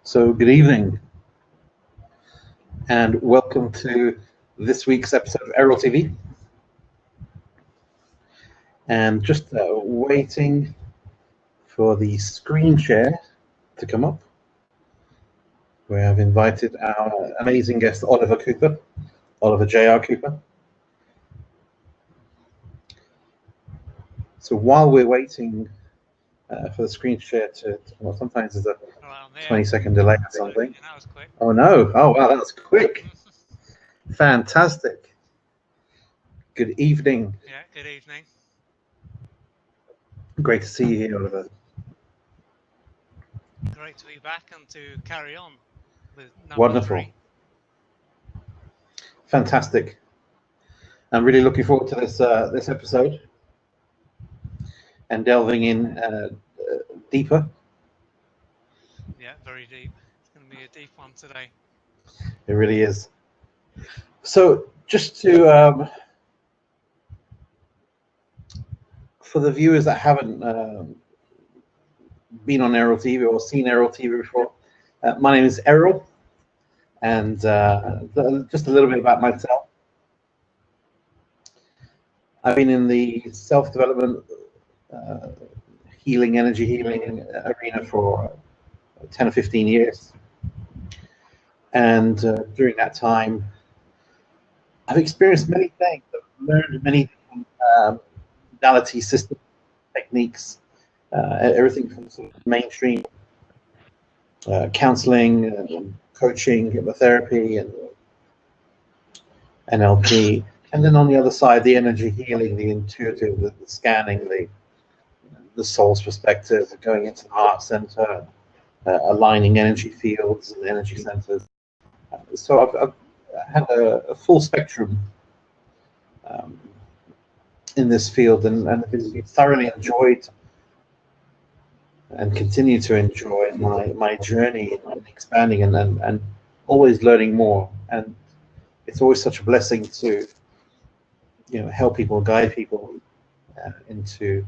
So good evening and welcome to this week's episode of Errol TV. And just waiting for the screen share to come up. We have invited our amazing guest, Oliver J.R. Cooper. So while we're waiting for the screen share to well, sometimes there's a 20-second delay or something. That was quick. Oh no! Oh wow, that was quick! Fantastic. Good evening. Yeah, good evening. Great to see you here, Oliver. Great to be back and to carry on with number Wonderful. 3. Fantastic. I'm really looking forward to this episode and delving in deeper. Yeah, very deep. It's going to be a deep one today. It really is. So just to, for the viewers that haven't been on Errol TV or seen Errol TV before, my name is Errol, and just a little bit about myself. I've been in the self-development, energy healing arena for 10 or 15 years. And during that time, I've experienced many things. I've learned many different modality system techniques, everything from sort of mainstream counseling, and coaching, hypnotherapy, and NLP. And then on the other side, the energy healing, the intuitive, the scanning, the soul's perspective, going into the heart center, aligning energy fields and energy centers. So I've had a full spectrum in this field, and thoroughly enjoyed and continue to enjoy my journey in expanding and always learning more. And it's always such a blessing to help people, guide people into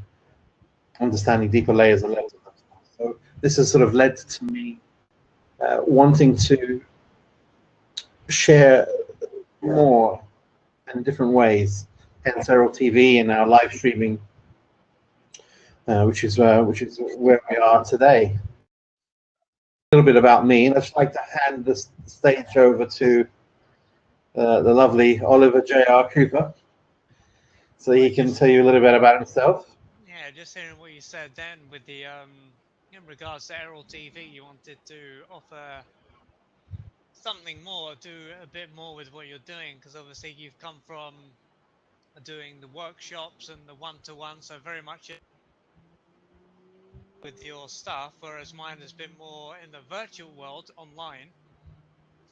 understanding deeper layers and levels of themselves. So this has sort of led to me wanting to share more in different ways, hence Errol TV and our live streaming, which is where we are today. A little bit about me, and I'd just like to hand the stage over to the lovely Oliver J.R. Cooper, so he can tell you a little bit about himself. Yeah, just hearing what you said then with the in regards to Errol TV, you wanted to offer something more, do a bit more with what you're doing, because obviously you've come from doing the workshops and the one-to-one, so very much with your stuff, whereas mine has been more in the virtual world, online.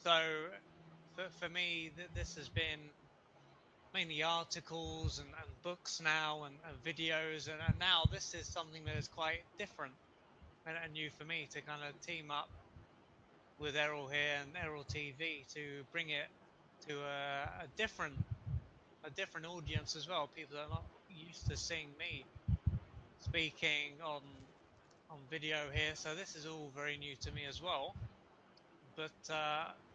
So for me, this has been mainly articles and books now, and videos, and now this is something that is quite different and new for me, to kind of team up with Errol here and Errol TV to bring it to a different audience as well, people that are not used to seeing me speaking on video here. So this is all very new to me as well, but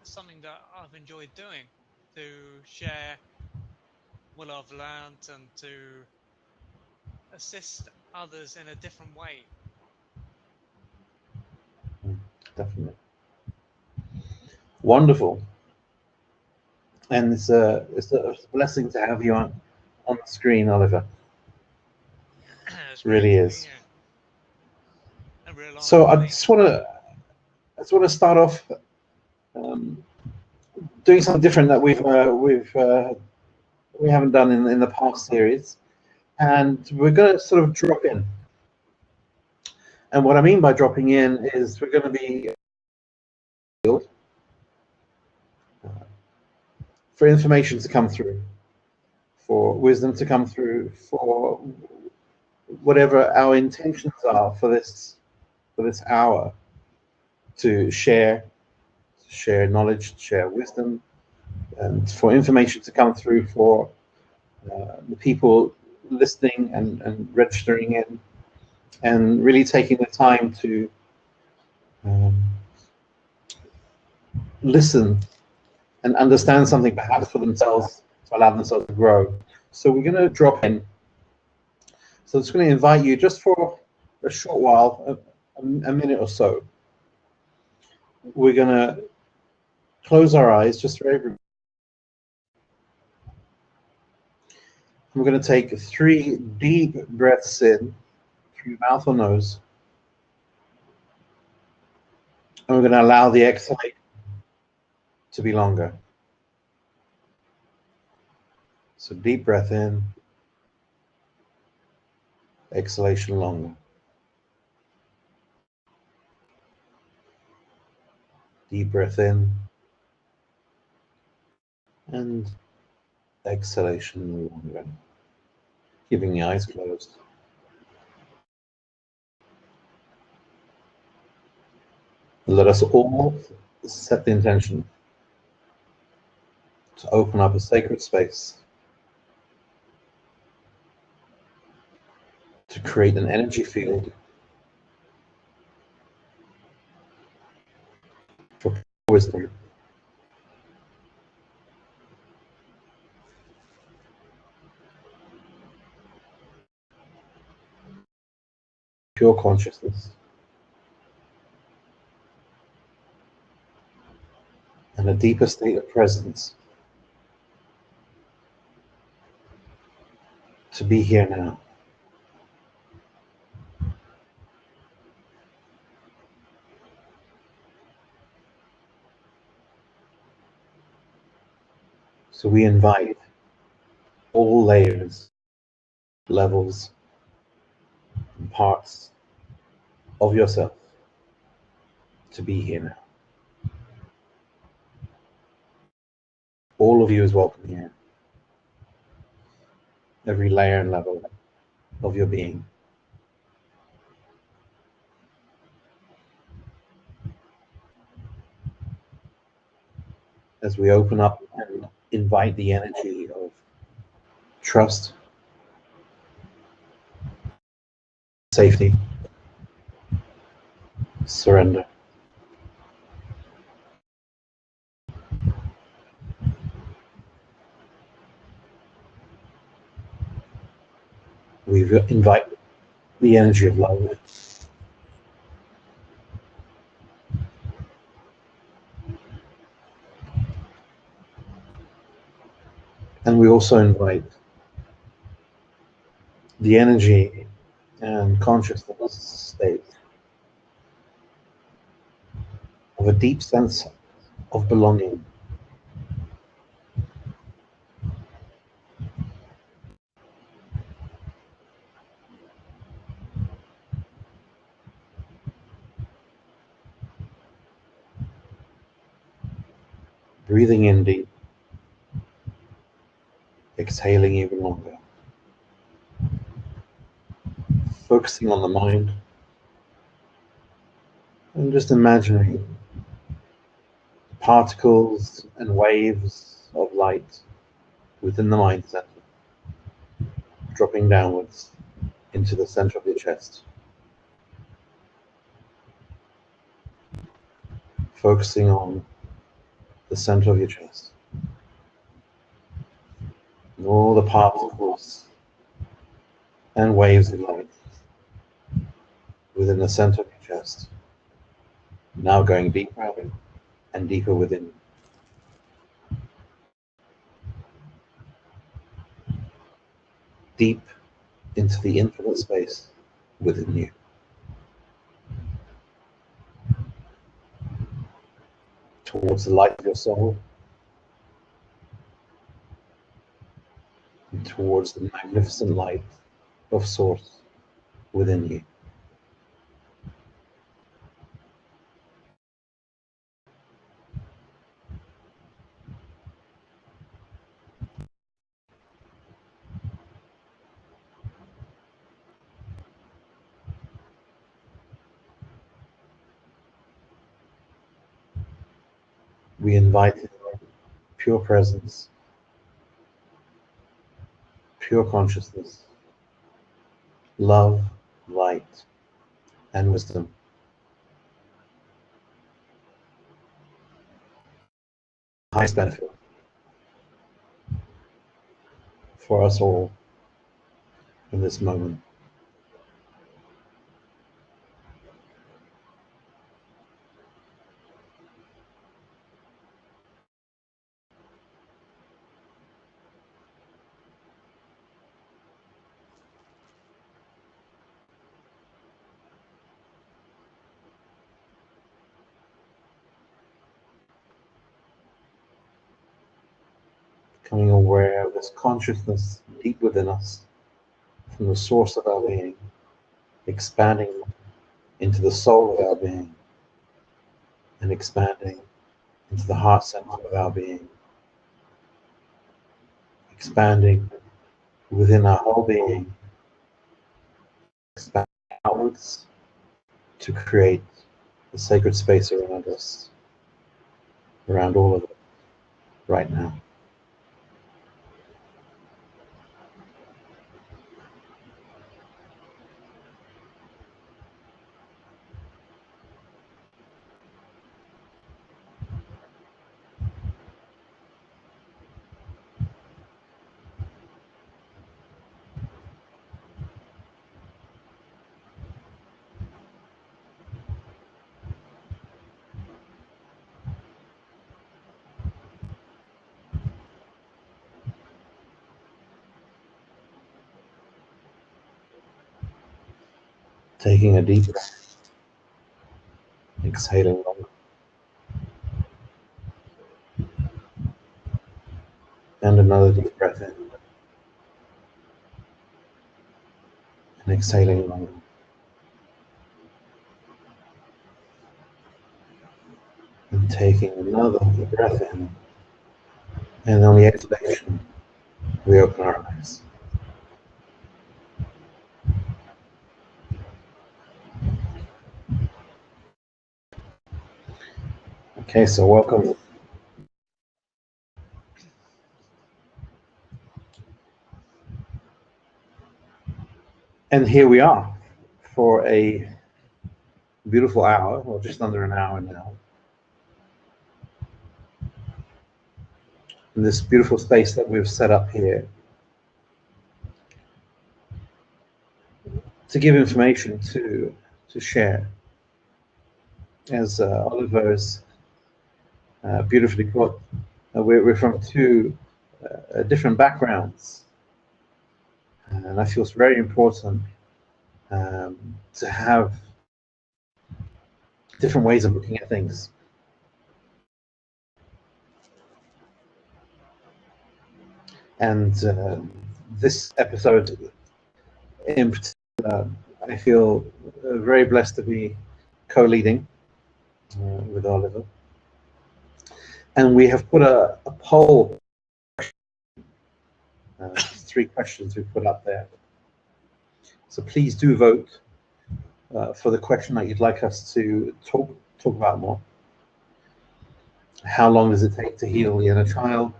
something that I've enjoyed doing, to share what I've learned and to assist others in a different way. Definitely. Wonderful. And it's a blessing to have you on the screen, Oliver. It really is. So I just want to start off doing something different that we haven't done in the past series, and we're going to sort of drop in. And what I mean by dropping in is we're going to be for information to come through, for wisdom to come through, for whatever our intentions are for this hour, to share knowledge, share wisdom, and for information to come through for the people listening and registering in, and really taking the time to listen and understand something perhaps for themselves to allow themselves to grow. So we're going to drop in. So I'm just going to invite you just for a short while, a minute or so. We're going to close our eyes just for everyone. We're going to take 3 deep breaths in through your mouth or nose. And we're going to allow the exhale to be longer. So deep breath in, exhalation longer. Deep breath in and exhalation longer. Keeping the eyes closed. Let us all set the intention to open up a sacred space, to create an energy field for wisdom, pure consciousness, and a deeper state of presence to be here now. So we invite all layers, levels, and parts of yourself to be here now. All of you is welcome here. Every layer and level of your being. As we open up and invite the energy of trust, safety, surrender. We invite the energy of love. And we also invite the energy and consciousness state of a deep sense of belonging. Breathing in deep, exhaling even longer. Focusing on the mind and just imagining particles and waves of light within the mind center, dropping downwards into the center of your chest. Focusing on the center of your chest. And all the particles and waves of light within the center of your chest. Now going deeper out and deeper within. Deep into the infinite space within you. Towards the light of your soul. And towards the magnificent light of Source within you. We invite pure presence, pure consciousness, love, light, and wisdom. highest benefit for us all in this moment. Becoming aware of this consciousness deep within us, from the source of our being, expanding into the soul of our being, and expanding into the heart center of our being, expanding within our whole being, expanding outwards to create a sacred space around us, around all of it, right now. Taking a deep breath, exhaling long, and another deep breath in, and exhaling long. And taking another deep breath in, and on the exhalation, we open our eyes. Okay, so welcome. And here we are for a beautiful hour, or just under an hour now, in this beautiful space that we've set up here to give information to share. As Oliver's beautifully put, we're from two different backgrounds, and I feel it's very important to have different ways of looking at things. And this episode in particular, I feel very blessed to be co-leading with Oliver. And we have put a poll, 3 questions we put up there. So please do vote for the question that you'd like us to talk about more. How long does it take to heal the inner child?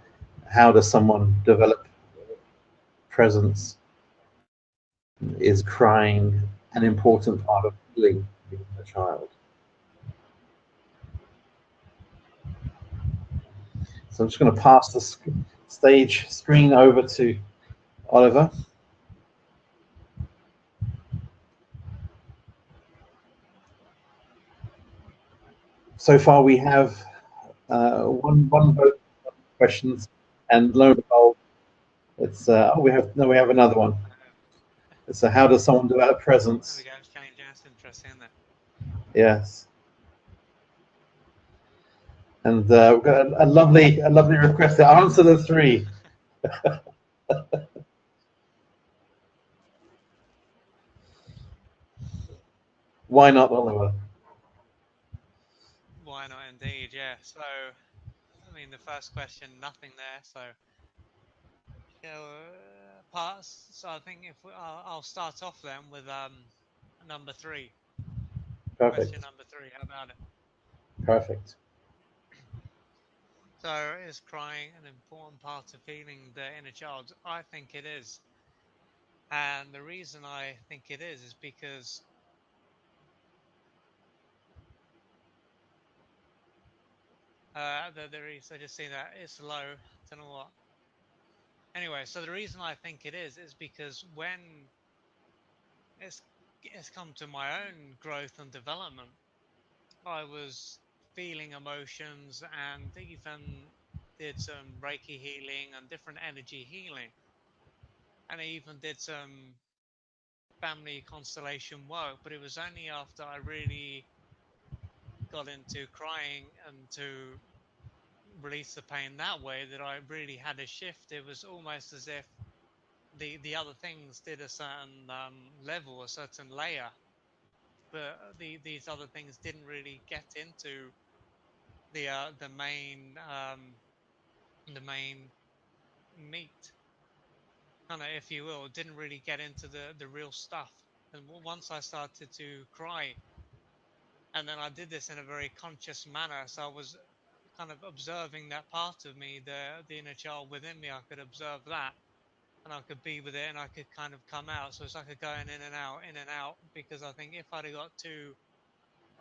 How does someone develop presence? Is crying an important part of healing the inner child? So I'm just going to pass the stage screen over to Oliver. So far we have one vote questions, and lo and behold, it's we have another one. It's how does someone develop presence? There we go. Change. That's interesting, isn't it? Yes. And we've got a lovely request to answer the 3. Why not, Oliver? Why not, indeed? Yeah. So, I mean, the first question, nothing there. So, parts. So I think if I'll start off then with number 3. Perfect. Question number 3. How about it? Perfect. So, is crying an important part of healing the inner child? I think it is. And the reason I think it is because I just see that it's low. Don't know what. Anyway, so the reason I think it is because when it's it's come to my own growth and development, I was feeling emotions and even did some Reiki healing and different energy healing, and I even did some family constellation work. But it was only after I really got into crying and to release the pain that way that I really had a shift. It was almost as if the other things did a certain level, a certain layer, but these other things didn't really get into the main meat, kind of, if you will. Didn't really get into the real stuff. And once I started to cry, and then I did this in a very conscious manner, so I was kind of observing that part of me, the inner child within me. I could observe that, and I could be with it, and I could kind of come out. So it's like a going in and out. Because I think if I'd have got too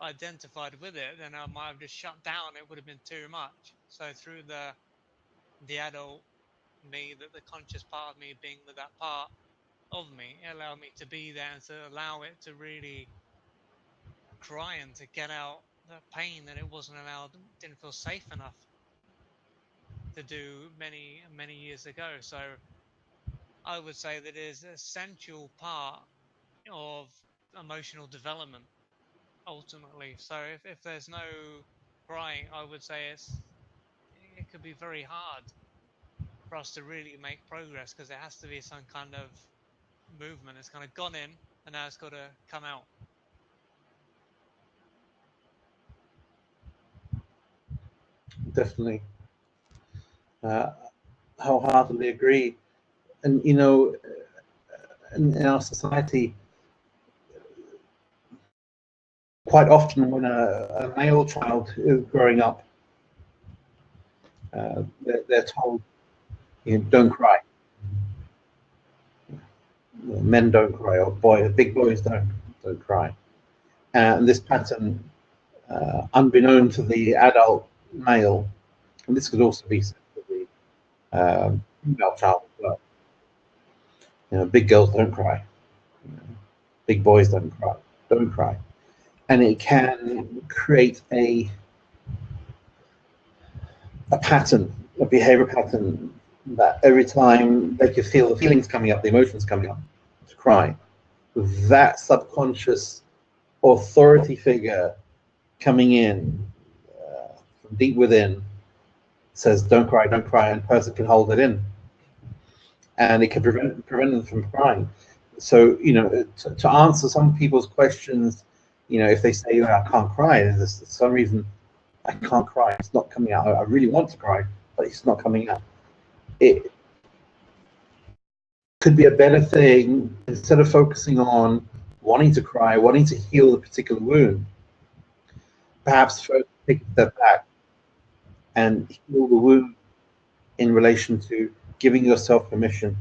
identified with it, then I might have just shut down. It would have been too much. So through the adult me, the conscious part of me being with that part of me, it allowed me to be there and to allow it to really cry and to get out that pain that it wasn't allowed, didn't feel safe enough to do many years ago. So I would say that it is an essential part of emotional development ultimately. So if there's no crying, I would say it could be very hard for us to really make progress, because there has to be some kind of movement. It's kind of gone in and now it's got to come out. Definitely. Wholeheartedly agree. And you know, in our society, quite often when a male child is growing up, they're told, you know, don't cry. Men don't cry, or big boys don't cry. And this pattern, unbeknown to the adult male, and this could also be said for the female child as well. You know, big girls don't cry. You know, big boys don't cry. Don't cry. And it can create a pattern, a behavior pattern, that every time they can feel the feelings coming up, the emotions coming up, to cry. That subconscious authority figure coming in from deep within says, don't cry, and the person can hold it in. And it can prevent them from crying. So, you know, to answer some people's questions, you know, if they say, oh, I can't cry, there's some reason I can't cry, it's not coming out. I really want to cry, but it's not coming out. It could be a better thing, instead of focusing on wanting to cry, wanting to heal the particular wound, perhaps first take a step back and heal the wound in relation to giving yourself permission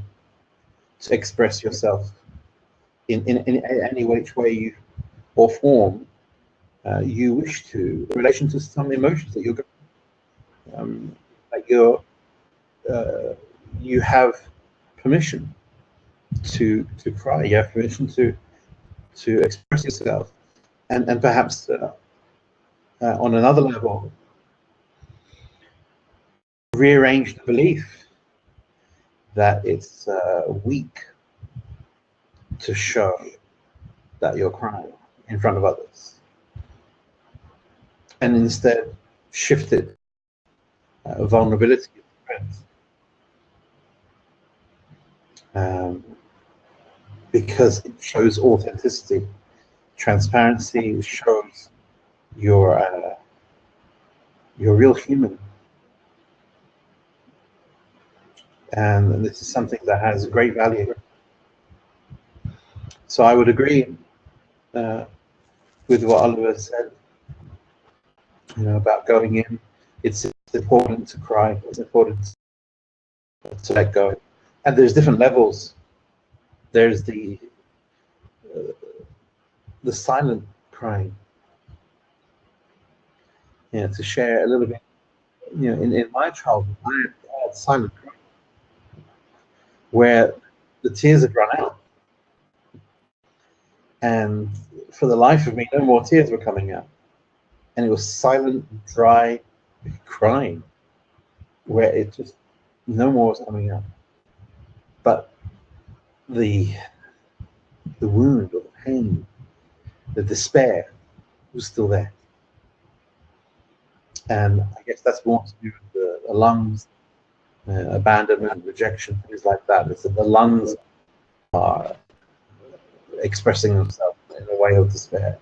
to express yourself in any which way you or form you wish to, in relation to some emotions that you're you have permission to cry. You have permission to express yourself, and perhaps on another level, rearrange the belief that it's weak to show that you're crying in front of others, and instead shift it vulnerability because it shows authenticity, transparency, shows you're real human. And this is something that has great value. So I would agree with what Oliver said, you know, about going in. It's important to cry. It's important to let go. And there's different levels. There's the silent crying. You know, to share a little bit in my childhood, I had silent crying where the tears had run out, and for the life of me, no more tears were coming out, and it was silent, dry crying where it just no more was coming out. But the wound or the pain, the despair was still there. And I guess that's more to do with the lungs, abandonment, rejection, things like that. It's that the lungs are expressing themselves in a way of despair.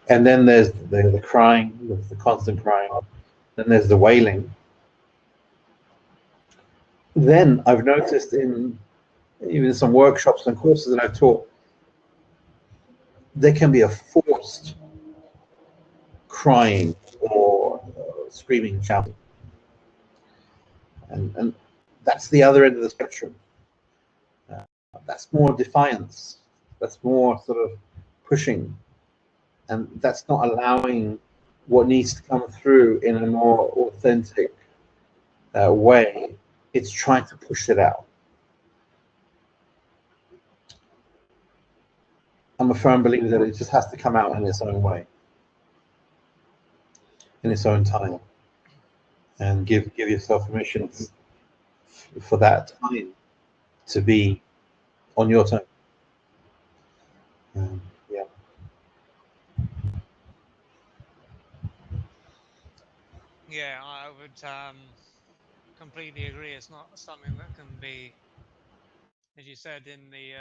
And then there's the crying, there's the constant crying. Then there's the wailing. Then I've noticed in even some workshops and courses that I've taught, there can be a forced crying or screaming, shouting. And that's the other end of the spectrum. That's more defiance. That's more sort of pushing. And that's not allowing what needs to come through in a more authentic way. It's trying to push it out. I'm a firm believer that it just has to come out in its own way, in its own time, and give yourself permission for that time to be on your time. Yeah. Yeah, I would completely agree. It's not something that can be, as you said in the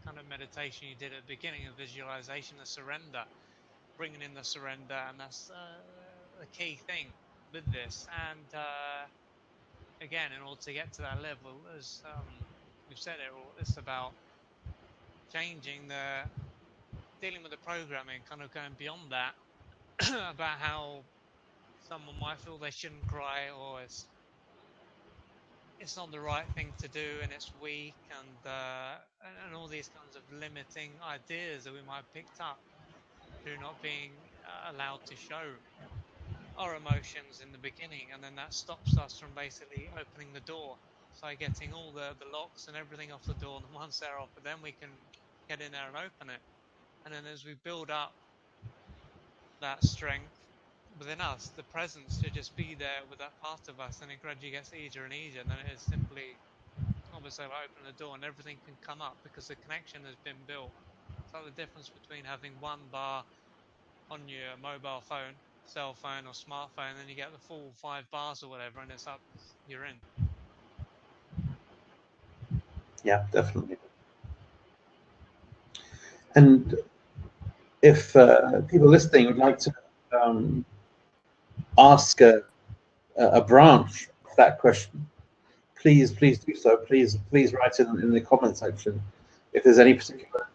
kind of meditation you did at the beginning of visualization, the surrender, bringing in the surrender, and that's the key thing with this. And again, in order to get to that level, as we've said, it's about changing dealing with the programming, kind of going beyond that, about how someone might feel they shouldn't cry, or it's not the right thing to do, and it's weak, and all these kinds of limiting ideas that we might have picked up through not being allowed to show our emotions in the beginning, and then that stops us from basically opening the door. So getting all the locks and everything off the door, and once they're off, then we can get in there and open it. And then as we build up that strength within us, the presence to just be there with that part of us, and it gradually gets easier and easier. And then it is simply almost like opening the door and everything can come up because the connection has been built. It's like the difference between having one bar on your mobile phone, cell phone or smartphone, and then you get the full 5 bars or whatever, and it's up, you're in. Yeah, definitely. And if people listening would like to ask a branch of that question, please do so. Please write in the comment section if there's any particular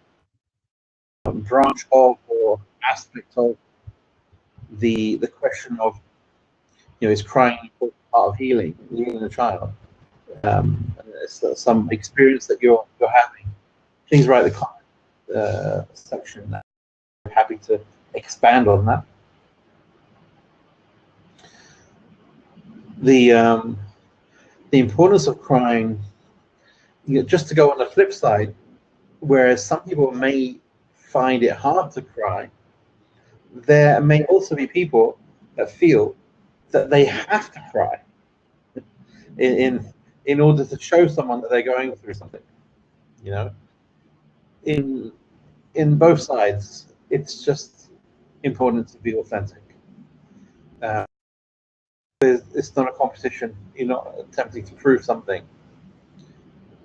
branch of or aspect of the question of, is crying an important part of healing a child? Some experience that you're having, please write the comment section. I'm happy to expand on that. The importance of crying, just to go on the flip side, whereas some people may find it hard to cry, there may also be people that feel that they have to cry in order to show someone that they're going through something. In both sides, it's just important to be authentic. It's not a competition. You're not attempting to prove something.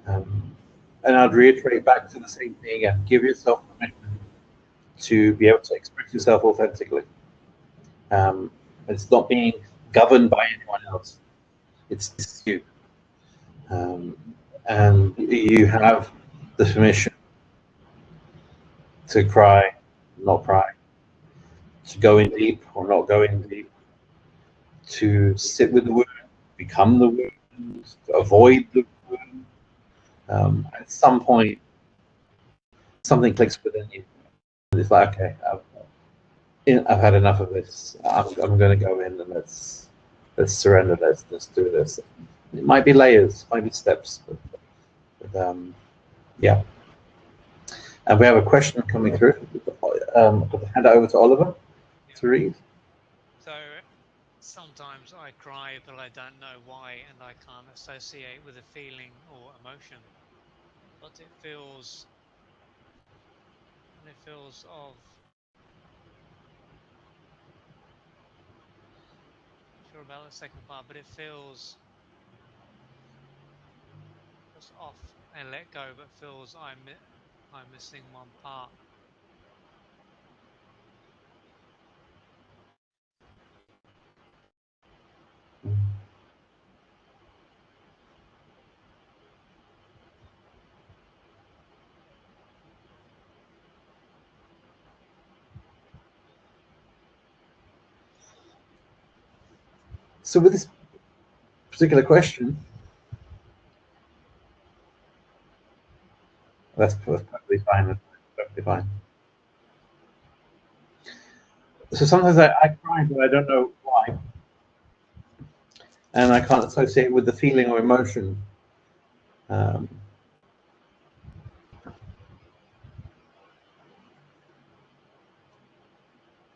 And I'd reiterate back to the same thing again. Give yourself permission to be able to express yourself authentically. It's not being governed by anyone else. It's you. And you have the permission to cry, not cry, to go in deep or not go in deep, to sit with the wound, become the wound, to avoid the wound. At some point, something clicks within you. It's like, okay, I've had enough of this. I'm going to go in and let's surrender. Let's do this. It might be layers, might be steps, but yeah. And we have a question coming through. I'll hand it over to Oliver to read. So sometimes I cry, but I don't know why, and I can't associate with a feeling or emotion. But it feels of. Not sure about the second part, but it feels just off and let go, but feels I'm missing one part. So with this particular question, that's perfectly fine. That's perfectly fine. So sometimes I cry, but I don't know why, and I can't associate with the feeling or emotion.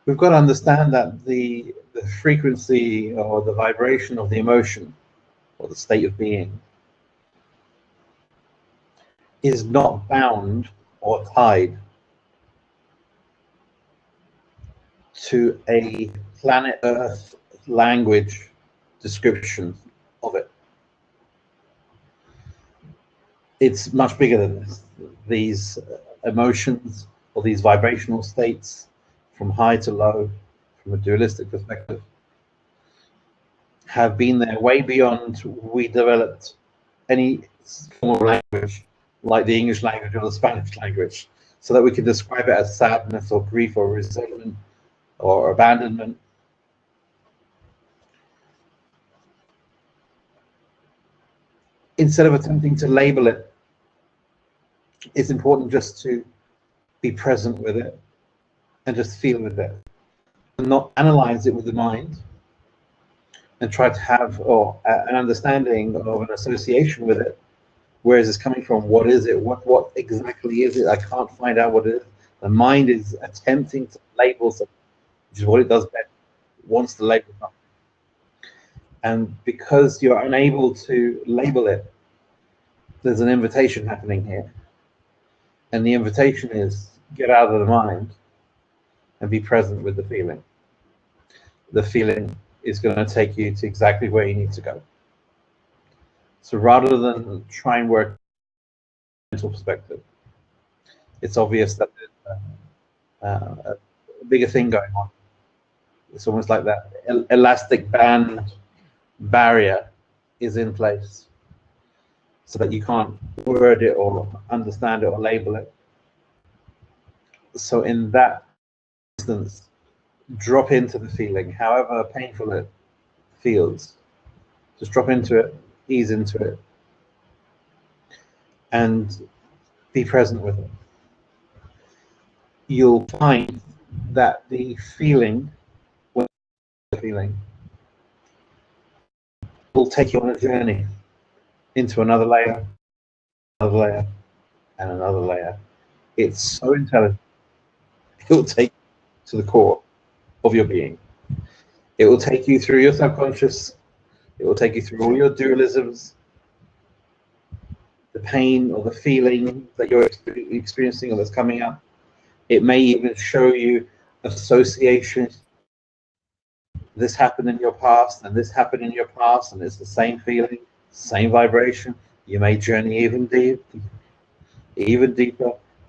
We've got to understand that the frequency or the vibration of the emotion or the state of being is not bound or tied to a planet Earth language description of it. It's much bigger than this. These emotions or these vibrational states, from high to low, from a dualistic perspective, have been there way beyond we developed any form of language like the English language or the Spanish language, so that we can describe it as sadness or grief or resentment or abandonment. Instead of attempting to label it, it's important just to be present with it and just feel with it, and not analyze it with the mind and try to have an understanding of an association with it. Where is this coming from? What is it? What exactly is it? I can't find out what it is. The mind is attempting to label something, which is what it does best. It wants to label something. And because you're unable to label it, there's an invitation happening here. And the invitation is get out of the mind and be present with the feeling. The feeling is going to take you to exactly where you need to go. So rather than try and work mental perspective, it's obvious that there's a bigger thing going on. It's almost like that elastic band barrier is in place so that you can't word it or understand it or label it. So in that instance, drop into the feeling, however painful it feels. Just drop into it, ease into it, and be present with it. You'll find that the feeling will take you on a journey into another layer, and another layer. It's so intelligent. It will take you to the core of your being. It will take you through your subconscious. It will take you through all your dualisms, the pain or the feeling that you're experiencing or that's coming up. It may even show you associations. This happened in your past, and this happened in your past, and it's the same feeling, same vibration. You may journey even deeper.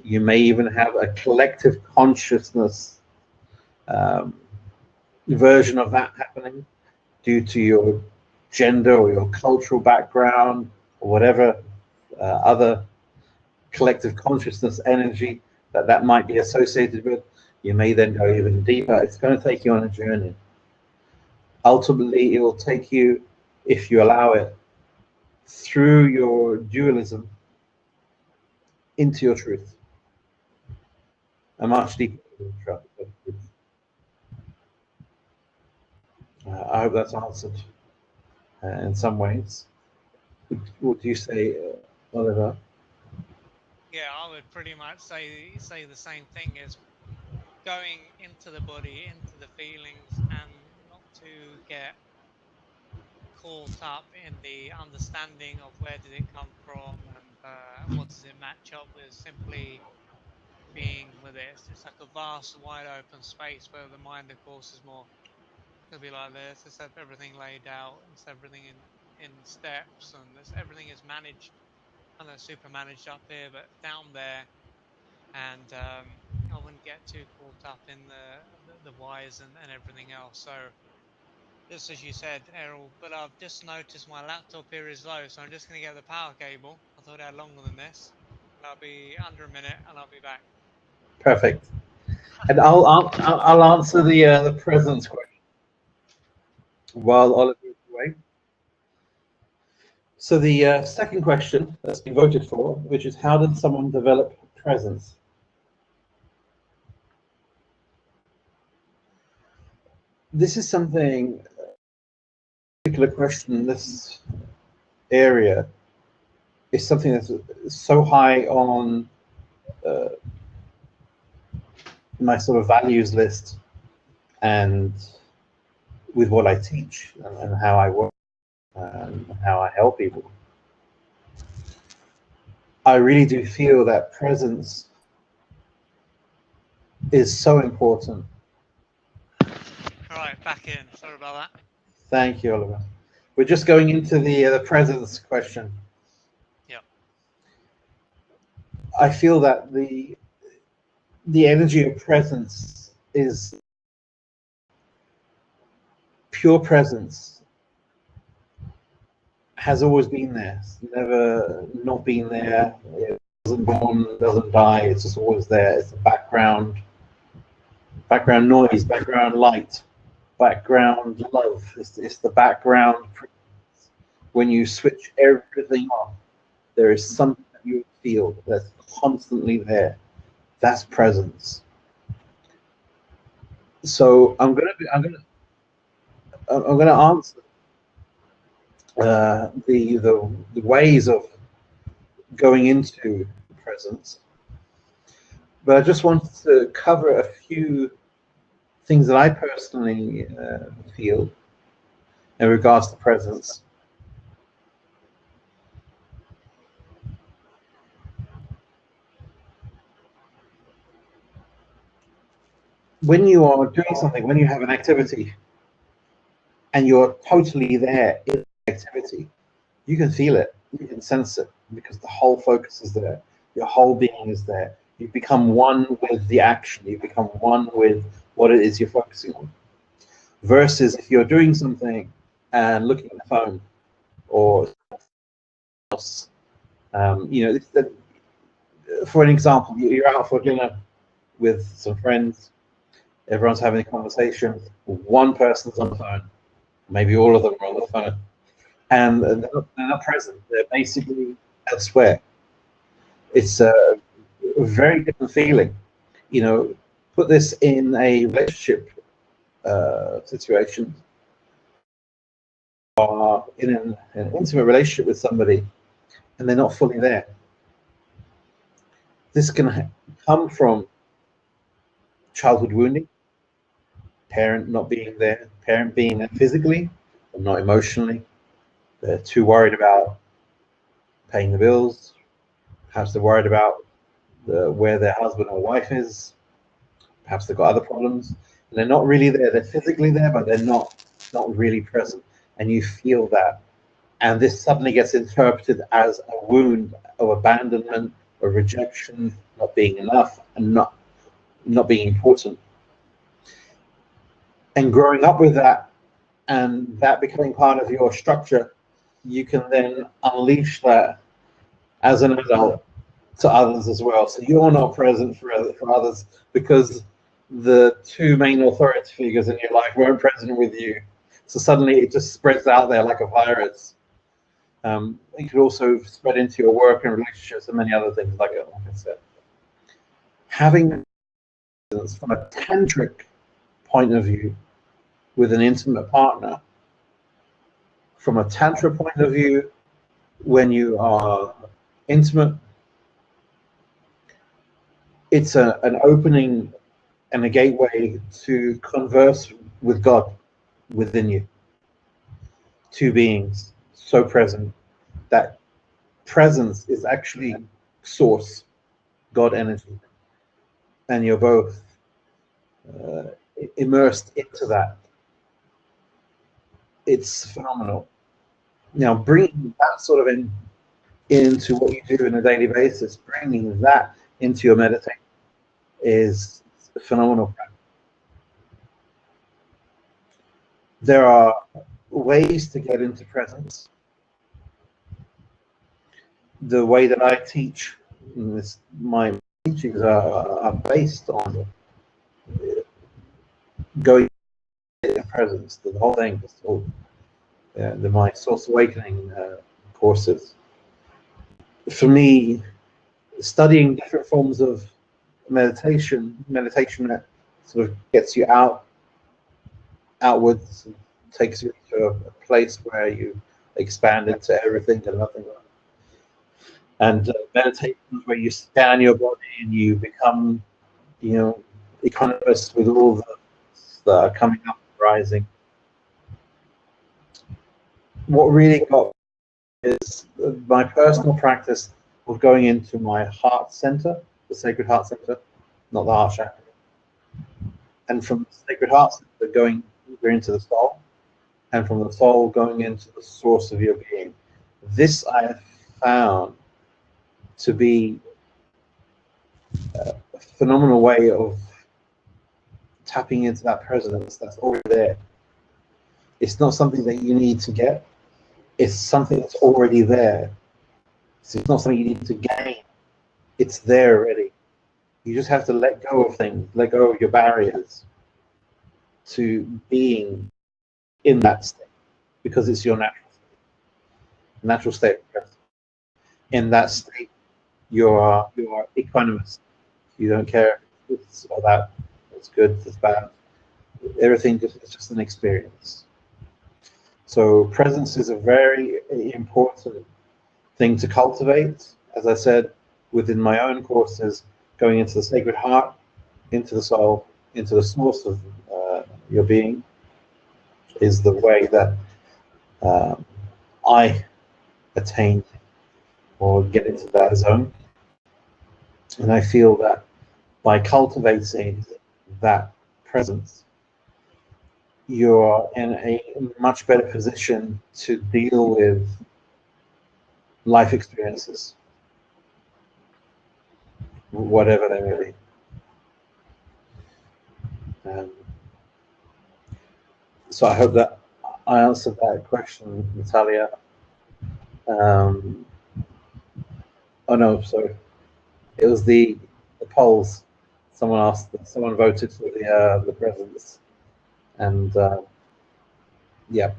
You may even have a collective consciousness version of that happening due to your gender or your cultural background or whatever other collective consciousness energy that might be associated with. You may then go even deeper. It's going to take you on a journey. Ultimately, it will take you, if you allow it, through your dualism into your truth. A much deeper truth. I hope that's answered in some ways. What do you say, Oliver? Yeah, I would pretty much say the same thing, is going into the body, into the feelings, and not to get caught up in the understanding of where did it come from and what does it match up with. Simply being with it. It's like a vast, wide open space where the mind, of course, is more. It'll be like this. It's everything laid out. It's everything in steps, and everything is managed. I know super managed up here, but down there, and I wouldn't get too caught up in the whys and everything else. So just as you said, Errol, but I've just noticed my laptop here is low, so I'm just going to get the power cable. I thought I had longer than this. And I'll be under a minute, and I'll be back. Perfect. And I'll answer the presence question while Oliver is away. So the second question that's been voted for, which is how did someone develop presence? This is something, a particular question in this area is something that's so high on my sort of values list and with what I teach and how I work and how I help people. I really do feel that presence is so important. All right, back in. Sorry about that. Thank you, Oliver. We're just going into the presence question. Yeah. I feel that the energy of presence is pure presence. Has always been there. It's never not been there. It doesn't born, doesn't die. It's just always there. It's a background noise, background light, background love. It's the background. When you switch everything off, there is something that you feel that's constantly there. That's presence. So I'm gonna answer the ways of going into presence, but I just wanted to cover a few things that I personally feel in regards to presence. When you are doing something, when you have an activity, and you're totally there in the activity, you can feel it, you can sense it, because the whole focus is there, your whole being is there. You become one with the action, you become one with what it is you're focusing on. Versus if you're doing something and looking at the phone or else, for an example, you're out for dinner with some friends, everyone's having a conversation, one person's on the phone, maybe all of them are on the phone, and they're not present. They're basically elsewhere. It's a very different feeling. Put this in a relationship situation, or in an intimate relationship with somebody, and they're not fully there. This can come from childhood wounding, parent not being there, parent being there physically, but not emotionally. They're too worried about paying the bills. Perhaps they're worried about where their husband or wife is. Perhaps they've got other problems. And they're not really there. They're physically there, but they're not really present. And you feel that. And this suddenly gets interpreted as a wound of abandonment or rejection, not being enough, and not being important. And growing up with that, and that becoming part of your structure, you can then unleash that as an adult to others as well. So you're not present for others because the two main authority figures in your life weren't present with you. So suddenly it just spreads out there like a virus. It could also spread into your work and relationships and many other things, like I said. Having from a tantric point of view, with an intimate partner, from a Tantra point of view, when you are intimate, it's an opening and a gateway to converse with God within you. Two beings so present. That presence is actually source, God energy. And you're both immersed into that. It's phenomenal. Now, bringing that sort of into what you do on a daily basis, bringing that into your meditation is phenomenal. There are ways to get into presence. The way that I teach, my teachings are based on going in presence. The whole thing is called my Source Awakening courses. For me, studying different forms of meditation that sort of gets you outwards, and takes you to a place where you expand into everything and nothing. And meditation where you scan your body and you become, equanimous with all the that are coming up, rising. What really got is my personal practice of going into my heart center, the Sacred Heart Center, not the heart chakra. And from the Sacred Heart Center going deeper into the soul, and from the soul going into the source of your being. This I have found to be a phenomenal way of tapping into that presence that's already there. It's not something that you need to get. It's something that's already there. So it's not something you need to gain. It's there already. You just have to let go of things, let go of your barriers to being in that state, because it's your natural state of presence. In that state, you are equanimous. You don't care if it's or that, it's good, it's bad. Everything is just an experience. So presence is a very important thing to cultivate. As I said, within my own courses, going into the Sacred Heart, into the soul, into the source of your being, is the way that I attain or get into that zone. And I feel that by cultivating that presence, you're in a much better position to deal with life experiences, whatever they may be. So I hope that I answered that question, Natalia. Oh no, sorry. It was the polls. Someone voted for the presence, and yeah.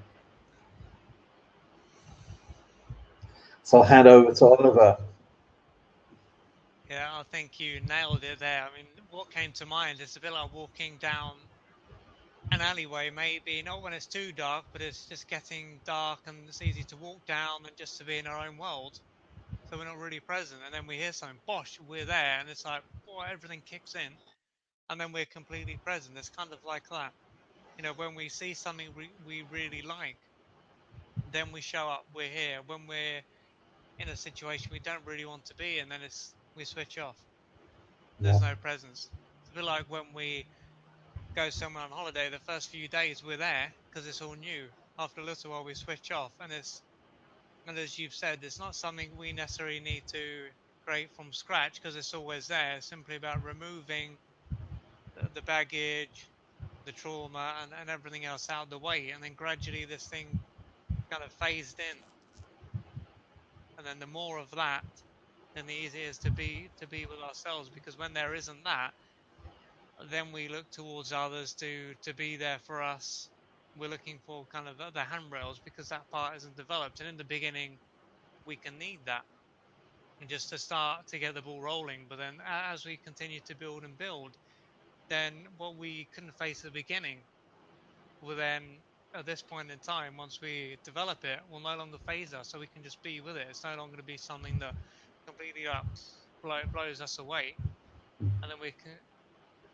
So I'll hand over to Oliver. Yeah, I think you nailed it there. I mean, what came to mind is a bit like walking down an alleyway, maybe not when it's too dark, but it's just getting dark and it's easy to walk down and just to be in our own world. So we're not really present. And then we hear something, bosh, we're there. And it's like, boy, everything kicks in. And then we're completely present. It's kind of like that. When we see something we really like, then we show up, we're here. When we're in a situation we don't really want to be in, then we switch off. There's no presence. It's a bit like when we go somewhere on holiday, the first few days we're there because it's all new. After a little while we switch off, and as you've said, it's not something we necessarily need to create from scratch because it's always there. It's simply about removing the baggage, the trauma, and everything else out of the way, and then gradually this thing kind of phased in. And then the more of that, then the easier it is to be with ourselves, because when there isn't that, then we look towards others to be there for us. We're looking for kind of the handrails because that part isn't developed, and in the beginning we can need that and just to start to get the ball rolling. But then as we continue to build and build, then what we couldn't face at the beginning, will then, at this point in time, once we develop it, will no longer phase us, so we can just be with it. It's no longer to be something that completely blows us away, and then we can.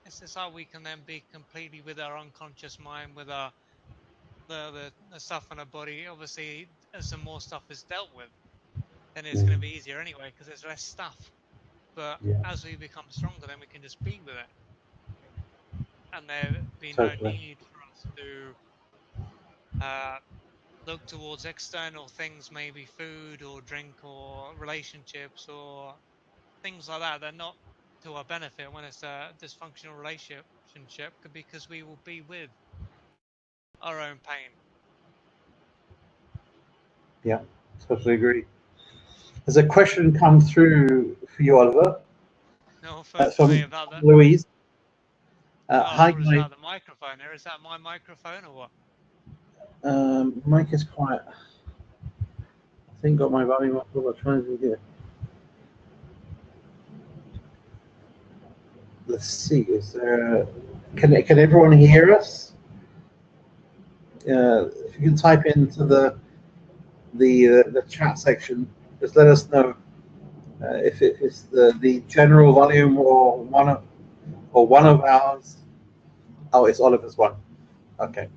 It's just how we can then be completely with our unconscious mind, with our the stuff in our body. Obviously, as some more stuff is dealt with, then it's going to be easier anyway because there's less stuff. But Yeah. as we become stronger, then we can just be with it, and there be no Totally. need for us to look towards external things, maybe food or drink or relationships or things like that. They're not to our benefit when it's a dysfunctional relationship, because we will be with our own pain. Yeah, totally agree. There's a question come through for you, Oliver, No, for from me about that. Louise. I Hi, thought it was guys. about the microphone here. Is that my microphone or what? Mic is quiet. I think got my volume up. What am I trying to do here? Let's see. Is there? Can everyone hear us? If you can type into the chat section, just let us know if it is the general volume or one of ours. Oh, it's Oliver's one. Okay.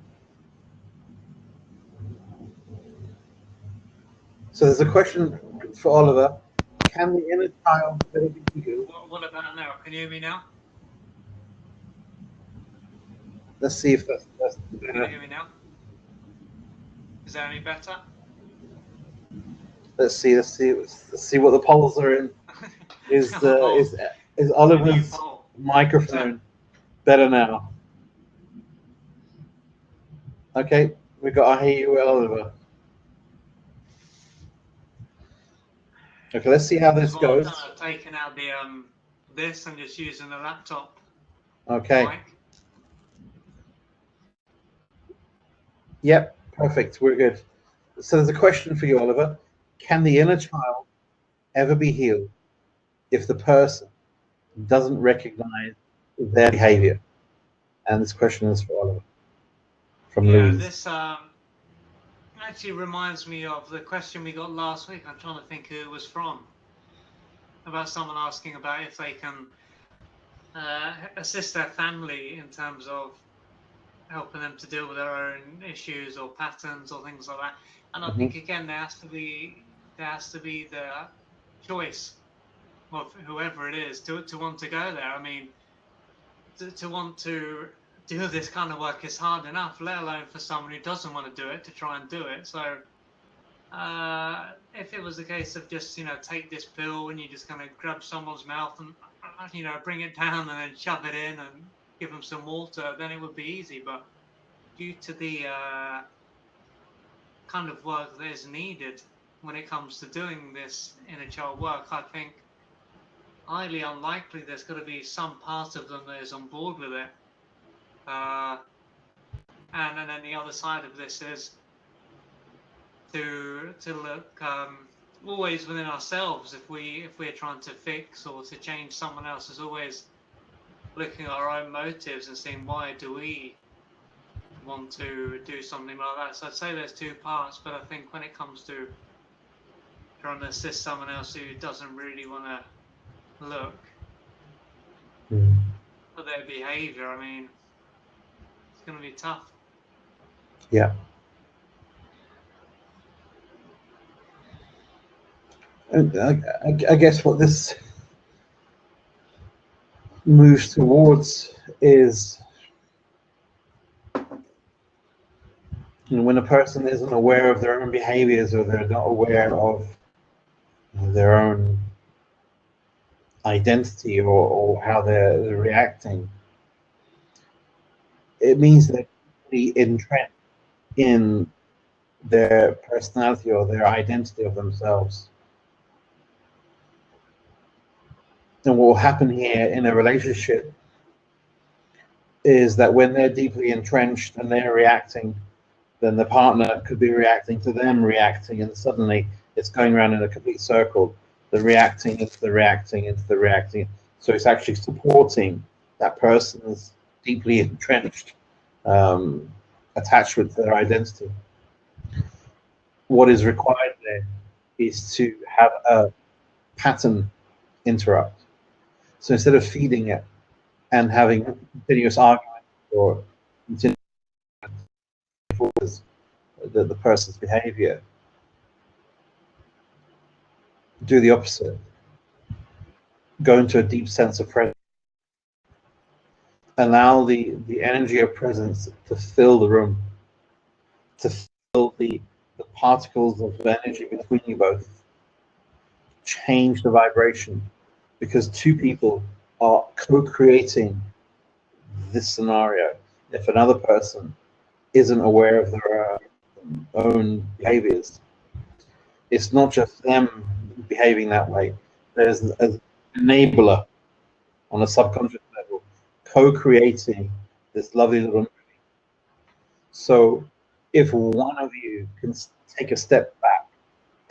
So there's a question for Oliver. Can the inner child ever be healed? What about now? Can you hear me now? Let's see if that's Can you hear me now? Is that any better? Let's see what the polls are in. Is Oliver's microphone better now? Okay, we got to hear you, Oliver. Okay, let's see how this goes. I've taken out the this and just using the laptop. Okay. Mic. Yep, perfect. We're good. So there's a question for you, Oliver. Can the inner child ever be healed if the person doesn't recognize their behavior? And this question is for Oliver. From Louise. This actually reminds me of the question we got last week. I'm trying to think who it was from. About someone asking about if they can assist their family in terms of helping them to deal with their own issues or patterns or things like that. And I think again there has to be the choice of whoever it is to want to go there. I mean, to want to do this kind of work is hard enough, let alone for someone who doesn't want to do it to try and do it. So if it was a case of just take this pill and you just kind of grab someone's mouth and bring it down and then shove it in and give them some water, then it would be easy. But due to the kind of work that is needed when it comes to doing this inner child work, I think highly unlikely there's going to be some part of them that is on board with it. And then the other side of this is to look always within ourselves. If we're trying to fix or to change someone else, is always looking at our own motives and seeing why do we want to do something like that. So I'd say there's two parts, but I think when it comes to trying to assist someone else who doesn't really want to look for their behavior, I mean, it's going to be tough. Yeah. I guess what this moves towards is when a person isn't aware of their own behaviors or they're not aware of their own identity or how they're reacting, it means they're entrenched in their personality or their identity of themselves. And what will happen here in a relationship is that when they're deeply entrenched and they're reacting, then the partner could be reacting to them reacting, and suddenly it's going around in a complete circle. The reacting into the reacting into the reacting. So it's actually supporting that person's deeply entrenched attachment to their identity. What is required there is to have a pattern interrupt. So instead of feeding it and having continuous argument or continuous the person's behavior, do the opposite. Go into a deep sense of presence. Allow the energy of presence to fill the room, to fill the particles of energy between you both. Change the vibration, because two people are co-creating this scenario. If another person isn't aware of their own behaviors, it's not just them behaving that way. There's an enabler on a subconscious level co-creating this lovely little movie. So if one of you can take a step back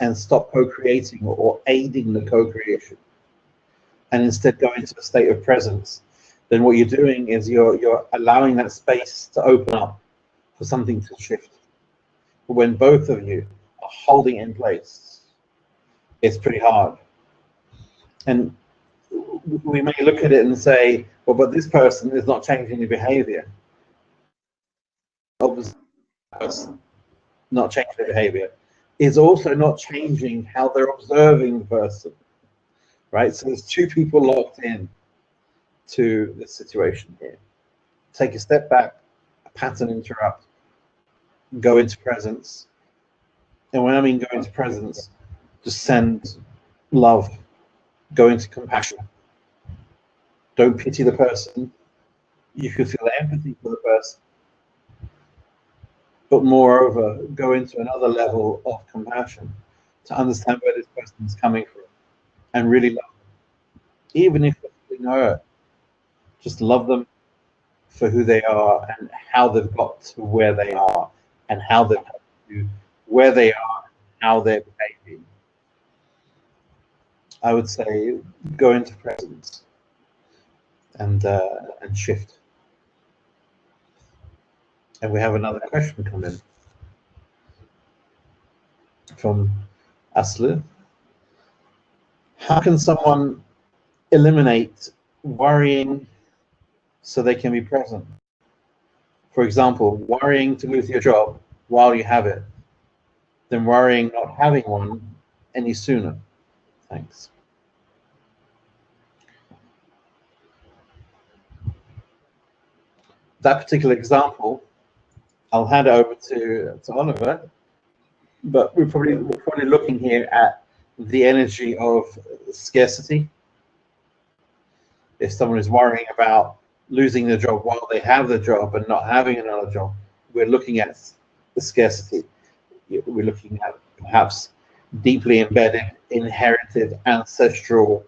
and stop co-creating or aiding the co-creation, and instead go into a state of presence, then what you're doing is you're allowing that space to open up for something to shift. But when both of you are holding it in place, it's pretty hard. And we may look at it and say, well, but this person is not changing the behavior. Obviously, person not changing their behavior is also not changing how they're observing the person, right? So there's two people locked in to the situation here. Take a step back, a pattern interrupt, go into presence. And when I mean go into presence, just send love, go into compassion. Don't pity the person. You can feel empathy for the person. But moreover, go into another level of compassion to understand where this person is coming from and really love them. Even if they're feeling hurt, just love them for who they are and how they've got to where they are and how they've got to where they are and how they're behaving. I would say go into presence and shift. And we have another question come in from Aslu. How can someone eliminate worrying so they can be present? For example, worrying to lose your job while you have it, then worrying not having one any sooner. Thanks. That particular example, I'll hand it over to Oliver, but we're probably looking here at the energy of scarcity. If someone is worrying about losing their job while they have the job and not having another job, we're looking at the scarcity. We're looking at perhaps deeply embedded, inherited, ancestral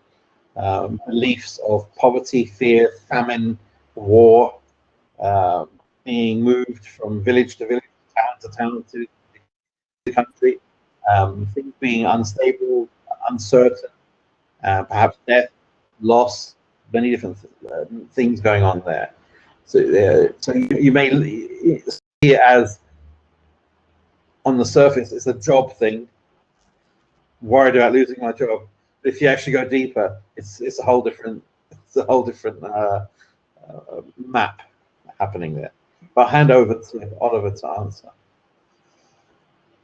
beliefs of poverty, fear, famine, war, being moved from village to village, town to town to the country, things being unstable, uncertain, perhaps death, loss, many different things going on there. So, so you may see it as, on the surface, it's a job thing, worried about losing my job. But if you actually go deeper, it's a whole different map happening there. But I'll hand over to Oliver to answer.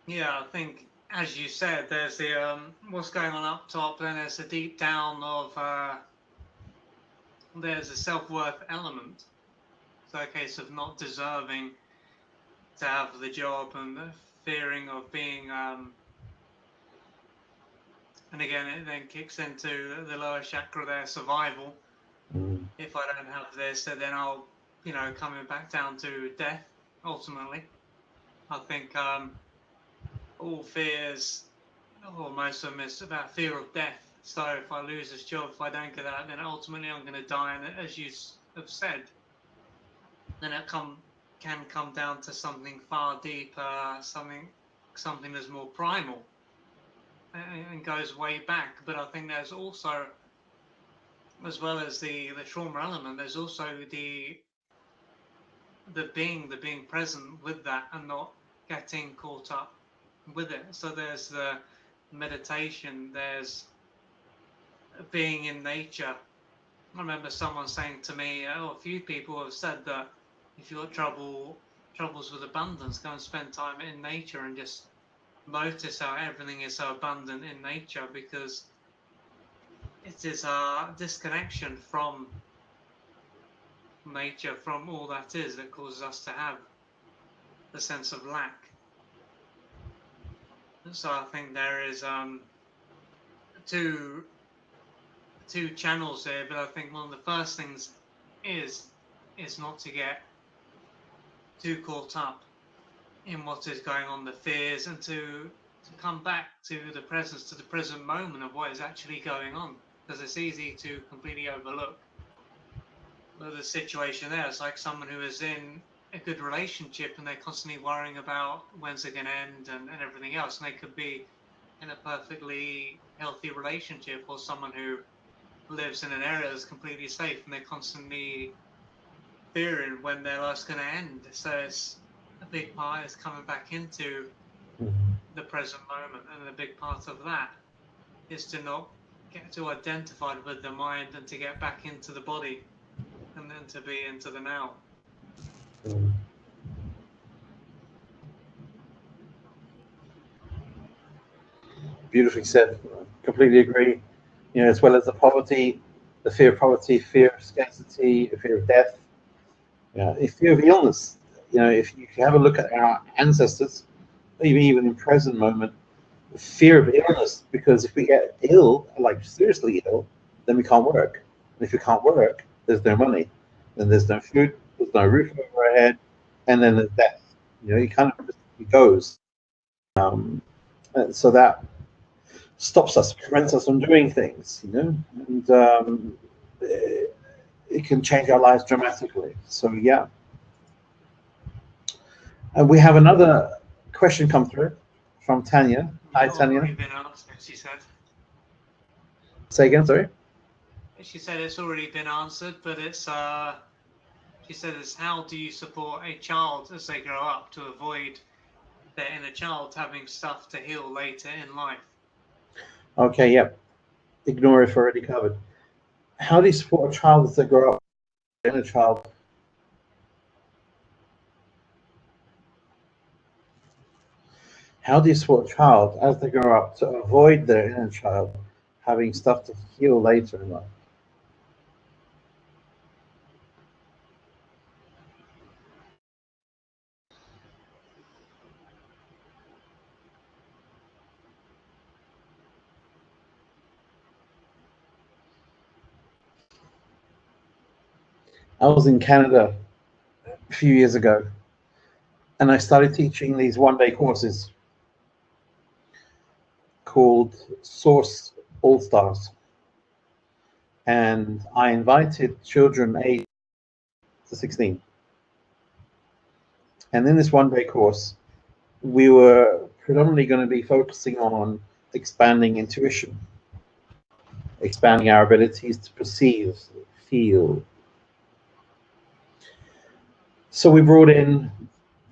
Yeah, I think, as you said, there's the what's going on up top, then there's the deep down of there's a self-worth element. So a case of not deserving to have the job and the fearing of being and again it then kicks into the lower chakra there, survival. If I don't have this, then I'll, coming back down to death ultimately. I think all fears, or most of them, is about fear of death. So if I lose this job, if I don't get that, then ultimately I'm going to die. And as you have said, then it can come down to something far deeper, something that's more primal, and goes way back. But I think there's also, as well as the trauma element, there's also the the being present with that and not getting caught up with it. So there's the meditation, there's being in nature. I remember someone saying to me, a few people have said that if you've got troubles with abundance, go and spend time in nature and just notice how everything is so abundant in nature, because it is our disconnection from nature, from all that is, that causes us to have the sense of lack. So I think there is two channels there, but I think one of the first things is not to get too caught up in what is going on, the fears, and to come back to the presence, to the present moment of what is actually going on, because it's easy to completely overlook the situation there. It's like someone who is in a good relationship and they're constantly worrying about when's it going to end and everything else, and they could be in a perfectly healthy relationship, or someone who lives in an area that's completely safe and they're constantly fearing when their life's going to end. So it's a big part is coming back into the present moment, and a big part of that is to not get too identified with the mind and to get back into the body and then to be into the now. Beautifully said. Completely agree. You know, as well as the poverty, the fear of poverty, fear of scarcity, the fear of death, a fear of illness. You know, if you have a look at our ancestors, even in present moment, fear of illness, because if we get ill, like seriously ill, then we can't work. And if we can't work, there's no money, then there's no food, there's no roof over our head, and then there's death. You know, it kind of it goes. So that stops us, prevents us from doing things. You know, and it can change our lives dramatically. So yeah. And we have another question come through from Tanya. Hi, Tanya. Already been answered, she said. Say again, sorry. She said it's already been answered, but it's she said it's how do you support a child as they grow up to avoid their inner child having stuff to heal later in life. Okay, yep. Ignore if already covered. How do you support a child as they grow up? Inner child. How do you support a child as they grow up to avoid their inner child having stuff to heal later in life? I was in Canada a few years ago, and I started teaching these one-day courses called Source All Stars. And I invited children aged to 16. And in this one-day course, we were predominantly going to be focusing on expanding intuition, expanding our abilities to perceive, feel. So we brought in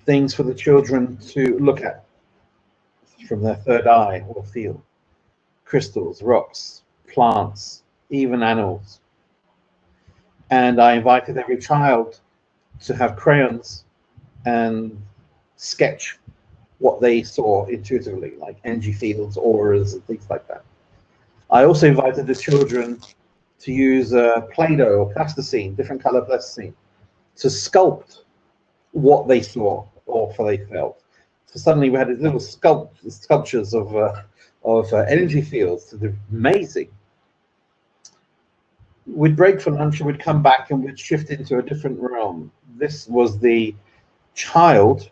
things for the children to look at from their third eye or feel. Crystals, rocks, plants, even animals. And I invited every child to have crayons and sketch what they saw intuitively, like energy fields, auras, and things like that. I also invited the children to use Play-Doh or plasticine, different color plasticine, to sculpt what they saw or they felt. So suddenly we had these little sculptures of energy fields. They're amazing. We'd break for lunch and we'd come back and we'd shift into a different realm. This was the child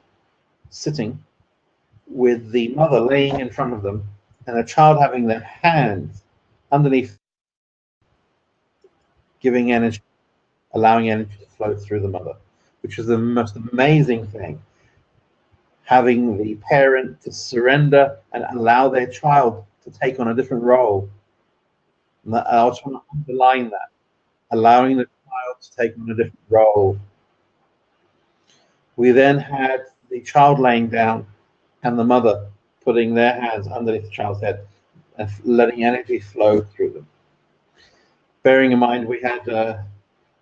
sitting with the mother laying in front of them and a child having their hands underneath, giving energy, allowing energy to flow through the mother, which is the most amazing thing. Having the parent to surrender and allow their child to take on a different role. And I just want to underline that, allowing the child to take on a different role. We then had the child laying down and the mother putting their hands underneath the child's head and letting energy flow through them. Bearing in mind we had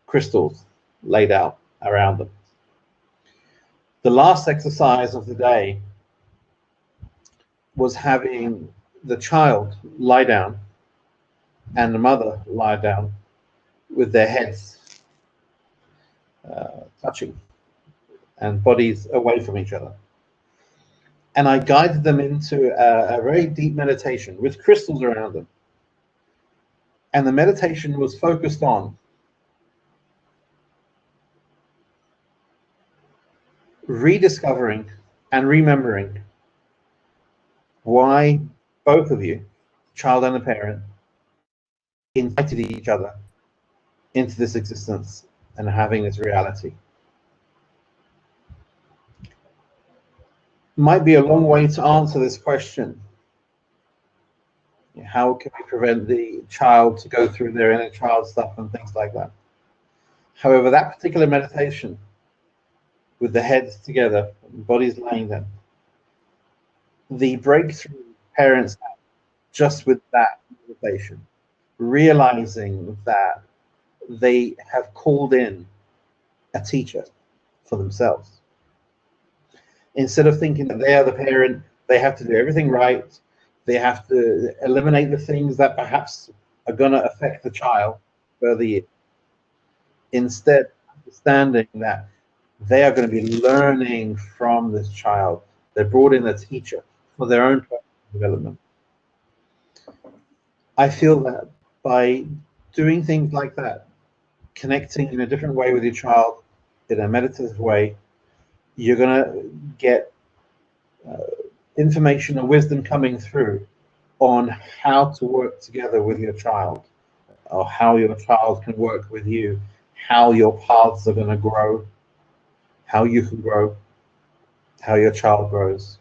crystals laid out around them. The last exercise of the day was having the child lie down and the mother lie down with their heads touching and bodies away from each other. And I guided them into a very deep meditation with crystals around them. And the meditation was focused on rediscovering and remembering why both of you, child and the parent, invited each other into this existence and having this reality. Might be a long way to answer this question. How can we prevent the child to go through their inner child stuff and things like that? However, that particular meditation with the heads together, bodies laying there, the breakthrough parents have just with that meditation, realizing that they have called in a teacher for themselves. Instead of thinking that they are the parent, they have to do everything right, they have to eliminate the things that perhaps are going to affect the child further. Instead, understanding that they are going to be learning from this child. They brought in a teacher for their own personal development. I feel that by doing things like that, connecting in a different way with your child, in a meditative way, you're going to get information and wisdom coming through on how to work together with your child, or how your child can work with you, how your paths are going to grow, how you can grow, how your child grows.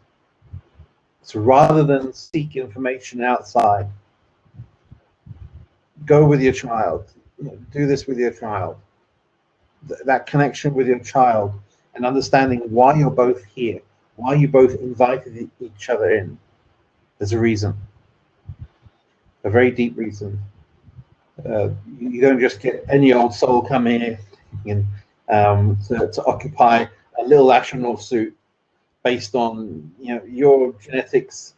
So rather than seek information outside, go with your child. Do this with your child. That connection with your child and understanding why you're both here, why you both invited each other in. There's a reason, a very deep reason. You don't just get any old soul come here and, to occupy a little astronaut suit based on your genetics,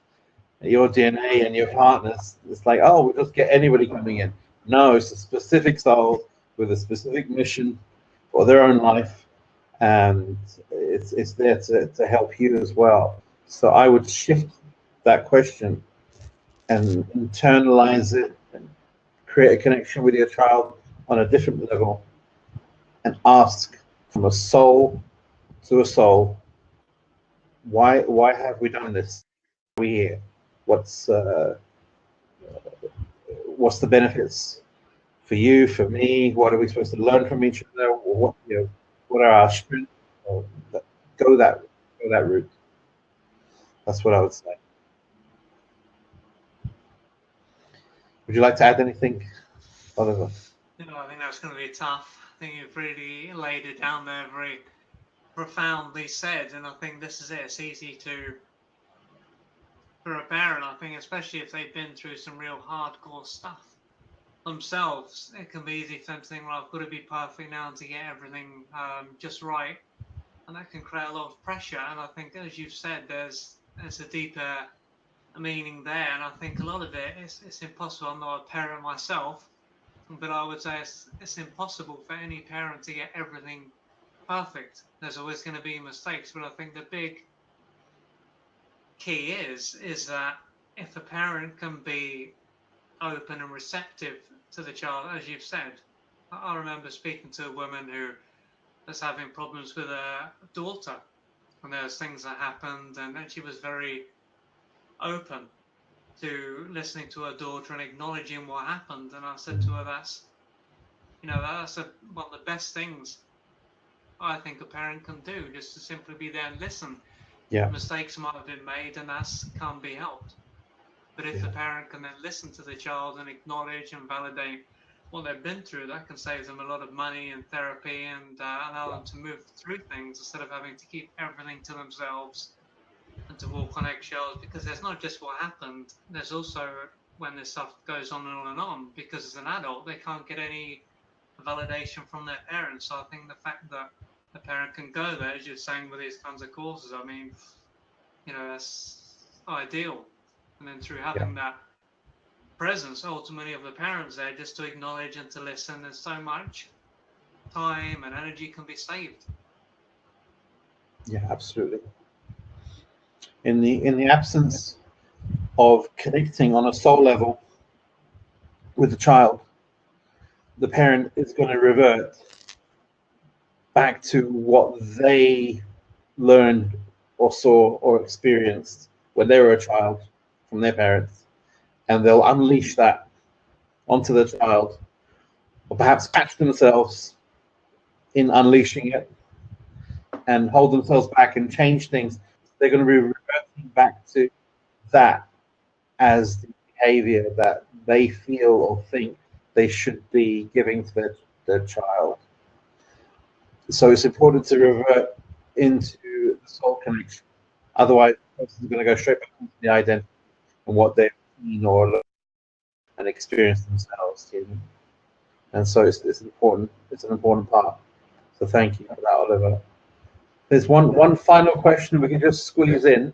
your DNA, and your partners. It's like, oh, we'll just get anybody coming in. No, it's a specific soul with a specific mission for their own life, and it's there to help you as well. So I would shift that question and internalize it and create a connection with your child on a different level and ask from a soul to a soul, why have we done this? Why are we here? What's the benefits for you, for me? What are we supposed to learn from each other? What are our strengths? Go that route. That's what I would say. Would you like to add anything, Oliver? I think that's going to be tough. I think you've really laid it down there very profoundly said, and I think this is it. It's easy for a parent, I think, especially if they've been through some real hardcore stuff themselves, it can be easy for them to think, well, I've got to be perfect now to get everything just right, and that can create a lot of pressure. And I think, as you've said, there's a deeper meaning there, and I think a lot of it it's impossible. I'm not a parent myself, but I would say it's impossible for any parent to get everything perfect. There's always going to be mistakes, but I think the big key is that if a parent can be open and receptive to the child, as you've said. I remember speaking to a woman who was having problems with her daughter, and there was things that happened, and then she was very open to listening to her daughter and acknowledging what happened. And I said to her, that's one of the best things I think a parent can do, just to simply be there and listen. Yeah. Mistakes might have been made, and that can't be helped. But if the parent can then listen to the child and acknowledge and validate what they've been through, that can save them a lot of money and therapy and allow them to move through things instead of having to keep everything to themselves and to walk on eggshells, because there's not just what happened, there's also when this stuff goes on and on and on, because as an adult they can't get any validation from their parents. So I think the fact that the parent can go there, as you're saying, with these kinds of courses, I mean, you know, that's ideal. And then through having that presence ultimately of the parents there just to acknowledge and to listen, there's so much time and energy can be saved. Yeah, absolutely. In the absence of connecting on a soul level with the child, the parent is going to revert back to what they learned or saw or experienced when they were a child from their parents, and they'll unleash that onto the child, or perhaps catch themselves in unleashing it and hold themselves back and change things. They're going to be reverting back to that as the behavior that they feel or think they should be giving to their child. So it's important to revert into the soul connection. Otherwise, the person's going to go straight back into the identity and what they've seen or learned and experienced themselves. You know? And so it's important. It's an important part. So thank you for that, Oliver. There's one final question we can just squeeze in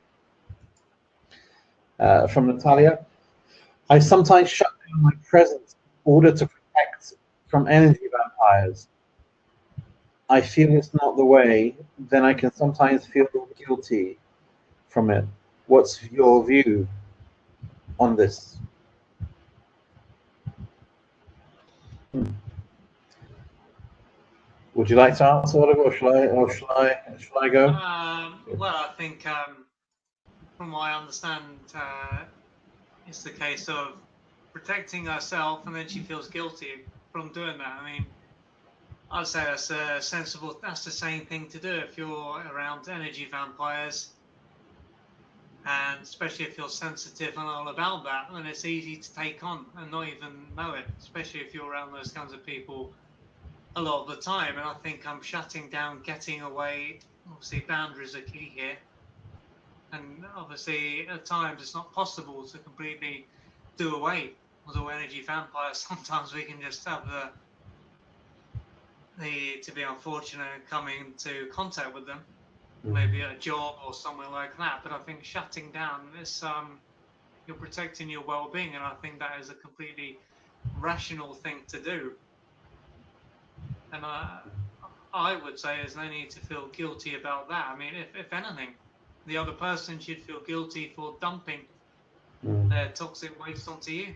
from Natalia. I sometimes shut down my presence in order to protect from energy vampires. I feel it's not the way, then I can sometimes feel guilty from it. What's your view on this? Would you like to answer, Oliver, or shall I go? Well, I think from what I understand, it's the case of protecting herself, and then she feels guilty from doing that. I mean, I'd say that's a sensible, that's the same thing to do if you're around energy vampires, and especially if you're sensitive and all about that, then it's easy to take on and not even know it, especially if you're around those kinds of people a lot of the time. And I think I'm shutting down, getting away. Obviously, boundaries are key here. And obviously, at times, it's not possible to completely do away with all energy vampires. Sometimes we can just have to be unfortunate in coming into contact with them, maybe at a job or somewhere like that. But I think shutting down is you're protecting your well-being, and I think that is a completely rational thing to do. And I would say there's no need to feel guilty about that. I mean, if anything, the other person should feel guilty for dumping their toxic waste onto you.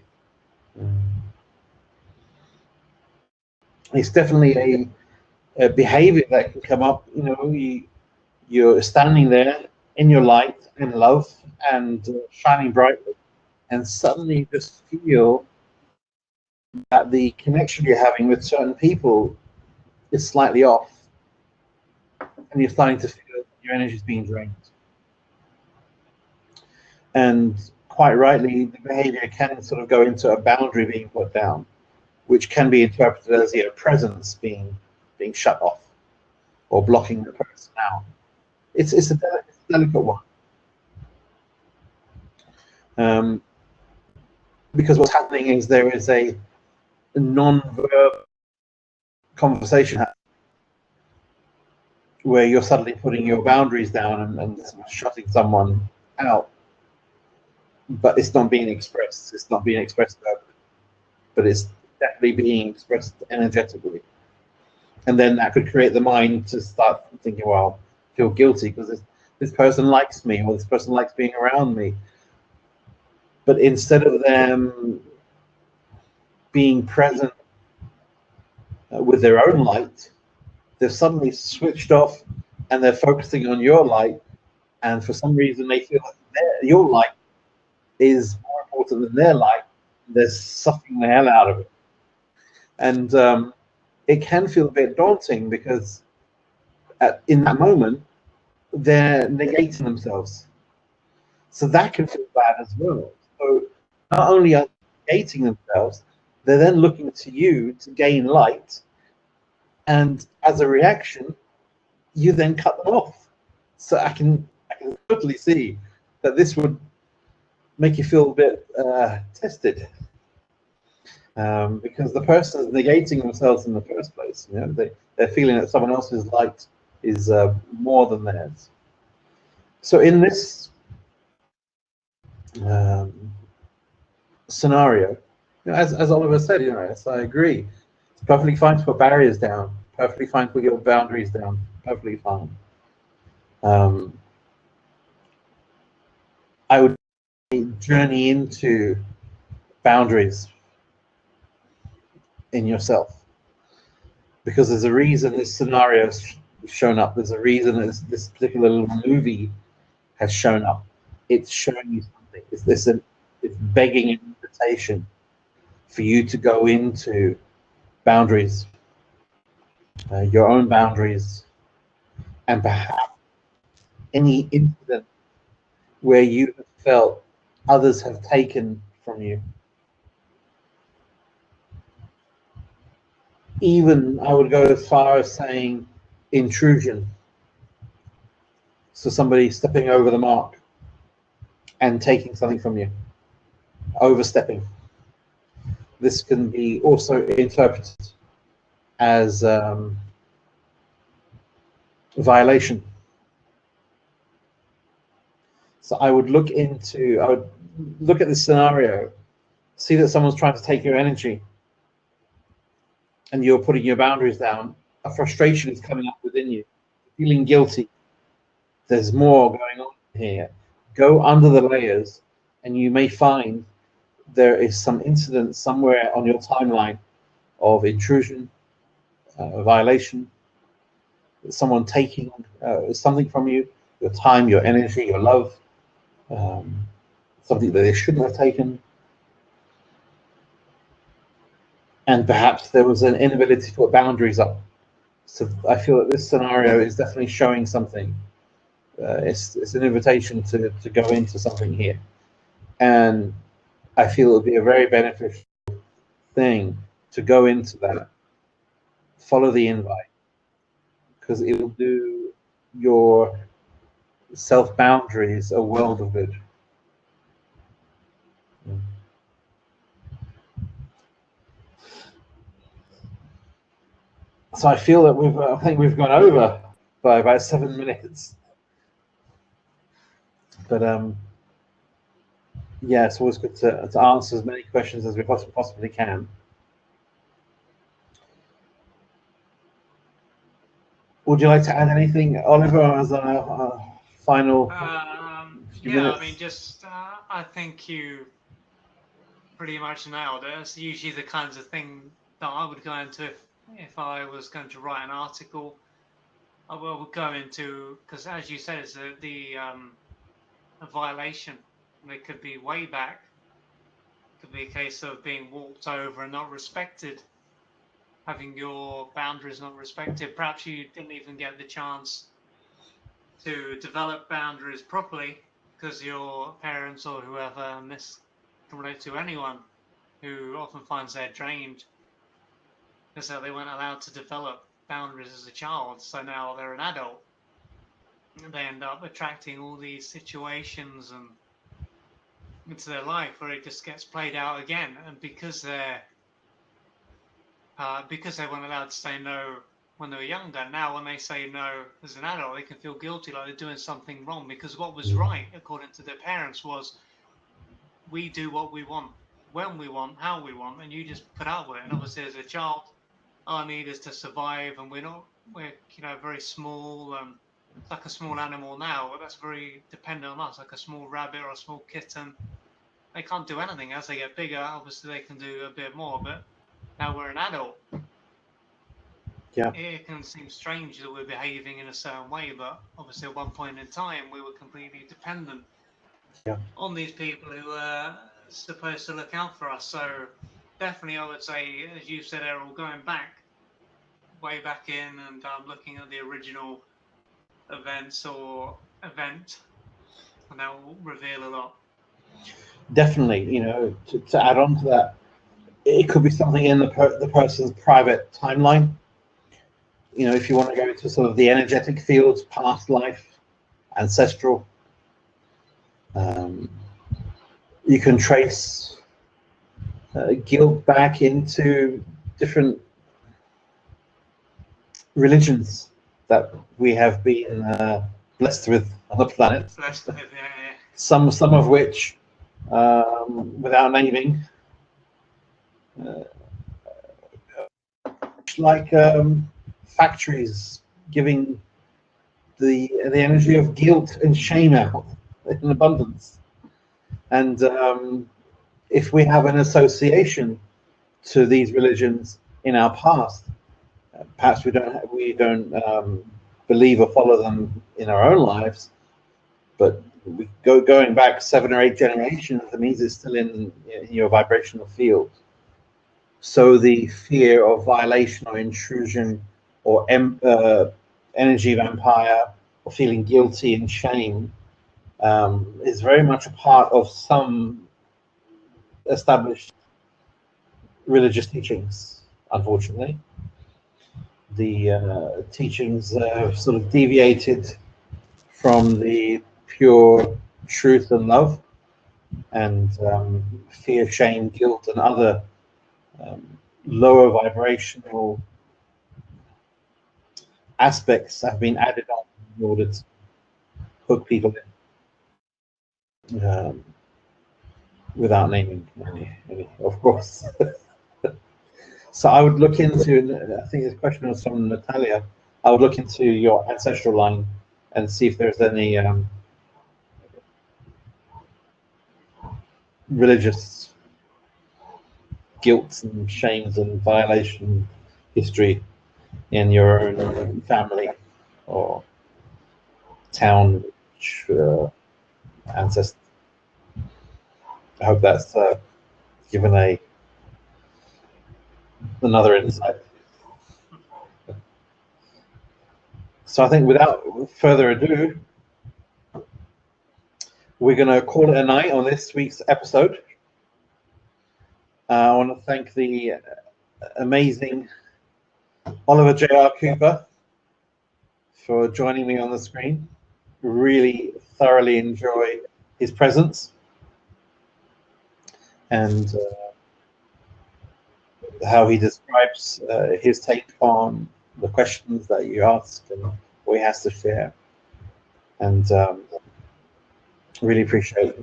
It's definitely a behavior that can come up. You know, you're standing there in your light and love and shining brightly, and suddenly you just feel that the connection you're having with certain people is slightly off, and you're starting to feel your energy is being drained. And quite rightly, the behavior can sort of go into a boundary being put down, which can be interpreted as your presence being shut off or blocking the person out. It's a delicate one. Because what's happening is there is a non-verbal conversation where you're suddenly putting your boundaries down and shutting someone out, but it's not being expressed. It's not being expressed verbally, but it's definitely being expressed energetically. And then that could create the mind to start thinking, well, I feel guilty because this person likes me, or this person likes being around me. But instead of them being present with their own light, they've suddenly switched off and they're focusing on your light. And for some reason, they feel like your light is more important than their light. They're sucking the hell out of it. And it can feel a bit daunting because in that moment, they're negating themselves. So that can feel bad as well. So not only are they negating themselves, they're then looking to you to gain light, and as a reaction, you then cut them off. So I can totally see that this would make you feel a bit tested, because the person is negating themselves in the first place. You know, they're feeling that someone else's light is more than theirs. So in this scenario, you know, as Oliver said, you know, yes, I agree. It's perfectly fine to put barriers down. Perfectly fine to put your boundaries down. Perfectly fine. I would journey into boundaries in yourself, because there's a reason this scenario has shown up. There's a reason this particular little movie has shown up. It's showing you something. It's begging an invitation for you to go into boundaries, your own boundaries, and perhaps any incident where you have felt others have taken from you. Even I would go as far as saying intrusion. So somebody stepping over the mark and taking something from you, overstepping. This can be also interpreted as violation. So I would look at this scenario, see that someone's trying to take your energy, and you're putting your boundaries down. A frustration is coming up within you, feeling guilty. There's more going on here. Go under the layers, and you may find there is some incident somewhere on your timeline of intrusion, violation, someone taking something from you, your time, your energy, your love, something that they shouldn't have taken. And perhaps there was an inability to put boundaries up. So I feel that this scenario is definitely showing something. It's an invitation to go into something here. And I feel it would be a very beneficial thing to go into that. Follow the invite, because it will do your self-boundaries a world of good. So I feel that I think we've gone over by about 7 minutes. But yeah, it's always good to answer as many questions as we possibly can. Would you like to add anything, Oliver, as a final few minutes? I mean, just I think you pretty much nailed it. It's usually the kinds of thing that I would go into if I was going to write an article. I would go into, because as you said, it's a violation. It could be way back. It could be a case of being walked over and not respected, having your boundaries not respected. Perhaps you didn't even get the chance to develop boundaries properly because your parents or whoever relate to anyone who often finds they're drained because they weren't allowed to develop boundaries as a child. So now they're an adult. And they end up attracting all these situations and into their life where it just gets played out again. And because they weren't allowed to say no when they were younger, now when they say no as an adult, they can feel guilty, like they're doing something wrong, because what was right, according to their parents, was we do what we want, when we want, how we want, and you just put up with it. And obviously as a child, our need is to survive, and we're very small, and it's like a small animal now, but that's very dependent on us, like a small rabbit or a small kitten. They can't do anything. As they get bigger, obviously they can do a bit more, but now we're an adult. Yeah. It can seem strange that we're behaving in a certain way, but obviously at one point in time we were completely dependent on these people who were supposed to look out for us. So definitely I would say, as you said, Errol, going way back in and looking at the original events or event, and that will reveal a lot. Definitely, to add on to that, it could be something in the person's private timeline. You know, if you want to go into sort of the energetic fields, past life, ancestral, you can trace guilt back into different religions that we have been blessed with on the planet. Blessed with, yeah. Some of which, without naming, like factories giving the energy of guilt and shame out in abundance. And if we have an association to these religions in our past, perhaps we don't believe or follow them in our own lives, but we going back 7 or 8 generations, that means it's still in your vibrational field. So the fear of violation or intrusion or energy vampire or feeling guilty and shame is very much a part of some established religious teachings, unfortunately. The teachings have sort of deviated from the pure truth and love, and fear, shame, guilt, and other lower vibrational aspects have been added on in order to hook people in, without naming any, of course. So I would look into, I think this question was from Natalia, I would look into your ancestral line and see if there's any religious guilt and shames and violation history in your own family or town ancestor. I hope that's given another insight. So I think without further ado, we're going to call it a night on this week's episode. I want to thank the amazing Oliver J.R. Cooper for joining me on the screen. Really thoroughly enjoy his presence and how he describes his take on the questions that you ask and what he has to share. And really appreciate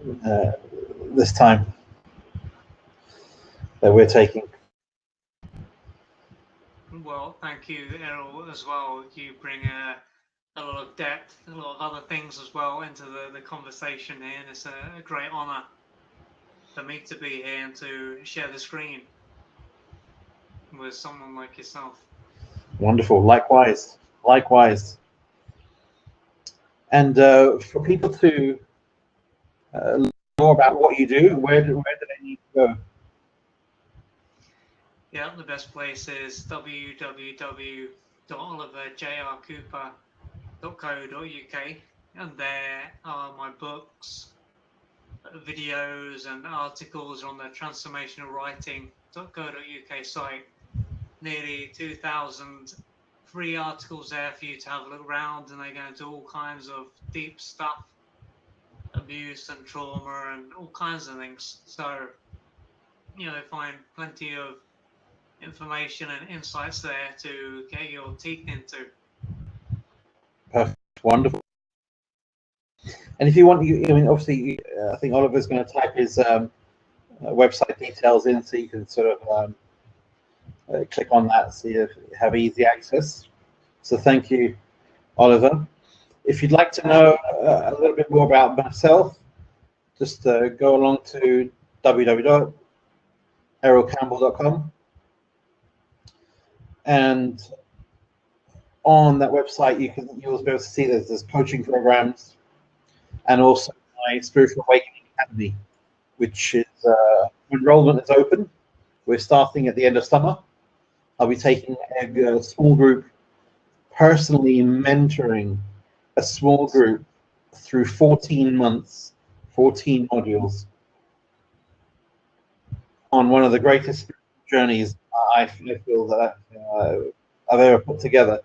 this time that we're taking. Well, thank you, Errol, as well. You bring a lot of depth, a lot of other things as well into the conversation here, and it's a great honor for me to be here and to share the screen with someone like yourself. Wonderful. Likewise. And for people to learn more about what you do, where do they need to go? Yeah, the best place is www.oliverjrcooper.co.uk, and there are my books, videos, and articles on the transformational writing.co.uk site. Nearly 2,000 free articles there for you to have a look around, and they go into all kinds of deep stuff, abuse and trauma and all kinds of things. So, you know, find plenty of information and insights there to get your teeth into. Perfect. Wonderful. And if you want, I mean, obviously, I think Oliver's going to type his website details in, so you can sort of click on that so you have easy access. So thank you, Oliver. If you'd like to know a little bit more about myself, just go along to www.errolcampbell.com, and on that website you'll be able to see there's coaching programs, and also my Spiritual Awakening Academy, which is enrollment is open. We're starting at the end of summer. I'll be taking a small group, personally mentoring a small group through 14 months, 14 modules on one of the greatest journeys I feel that I've ever put together.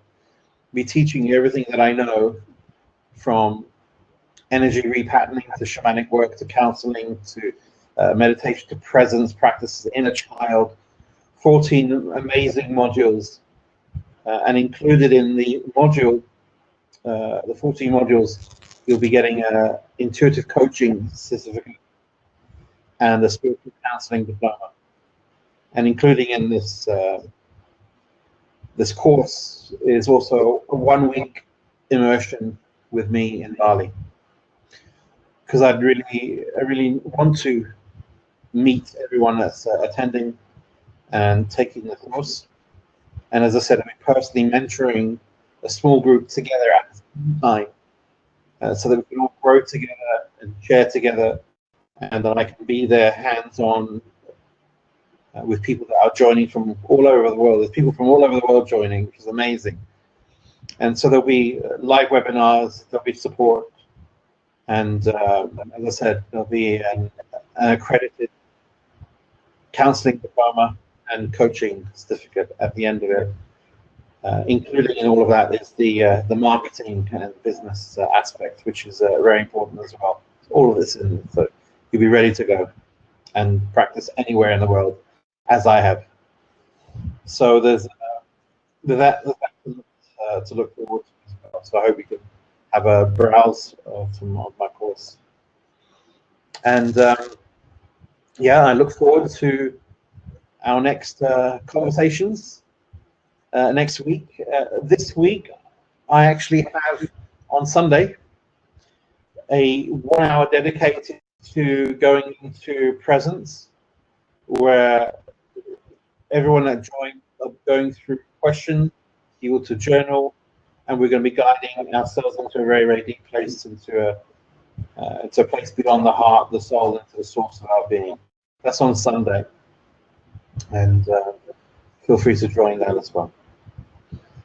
Be teaching you everything that I know, from energy repatterning to shamanic work to counseling to meditation to presence practices, inner child, 14 amazing modules, and included in the module, the 14 modules, you'll be getting a intuitive coaching certificate and a spiritual counseling diploma. And including in this this course is also a 1-week immersion with me in Bali, because I really want to meet everyone that's attending and taking the course. And as I said, I'm personally mentoring a small group together at the same time, so that we can all grow together and share together, and that I can be there hands-on with people that are joining from all over the world. There's people from all over the world joining, which is amazing. And so there'll be live webinars, there'll be support, and as I said, there'll be an accredited counseling diploma and coaching certificate at the end of it. Including in all of that is the marketing and business aspect, which is very important as well. All of this in, so you'll be ready to go and practice anywhere in the world, as I have. So there's that to look forward to as well. So I hope you can have a browse of my course. And yeah, I look forward to our next conversations next week. This week, I actually have on Sunday a 1 hour dedicated to going into presence, where everyone that joined are going through questions, able to journal, and we're going to be guiding ourselves into a very, very deep place, into a place beyond the heart, the soul, into the source of our being. That's on Sunday, and feel free to join that as well.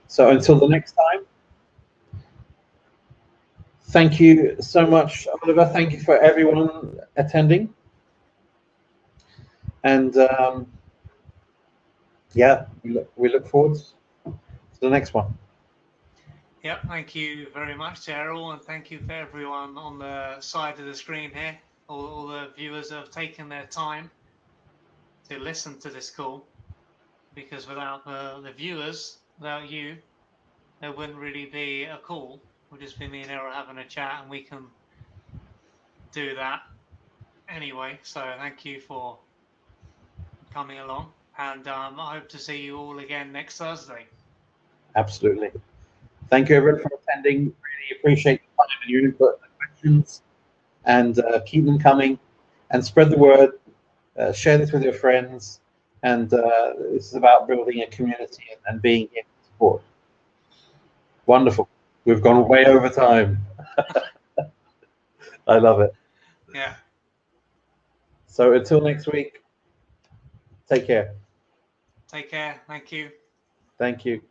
So until the next time, thank you so much, Oliver. Thank you for everyone attending. And yeah, we look forward to the next one. Yep, thank you very much, Errol, and thank you for everyone on the side of the screen here, all the viewers that have taken their time to listen to this call, because without the viewers, without you, there wouldn't really be a call. We'll just be me and Errol having a chat, and we can do that anyway. So thank you for coming along, and I hope to see you all again next Thursday. Absolutely. Thank you everyone for attending. Really appreciate the time and your input and questions, and keep them coming, and spread the word. Share this with your friends, and this is about building a community and being here to support. Wonderful. We've gone way over time. I love it. Yeah. So until next week, take care. Take care. Thank you. Thank you.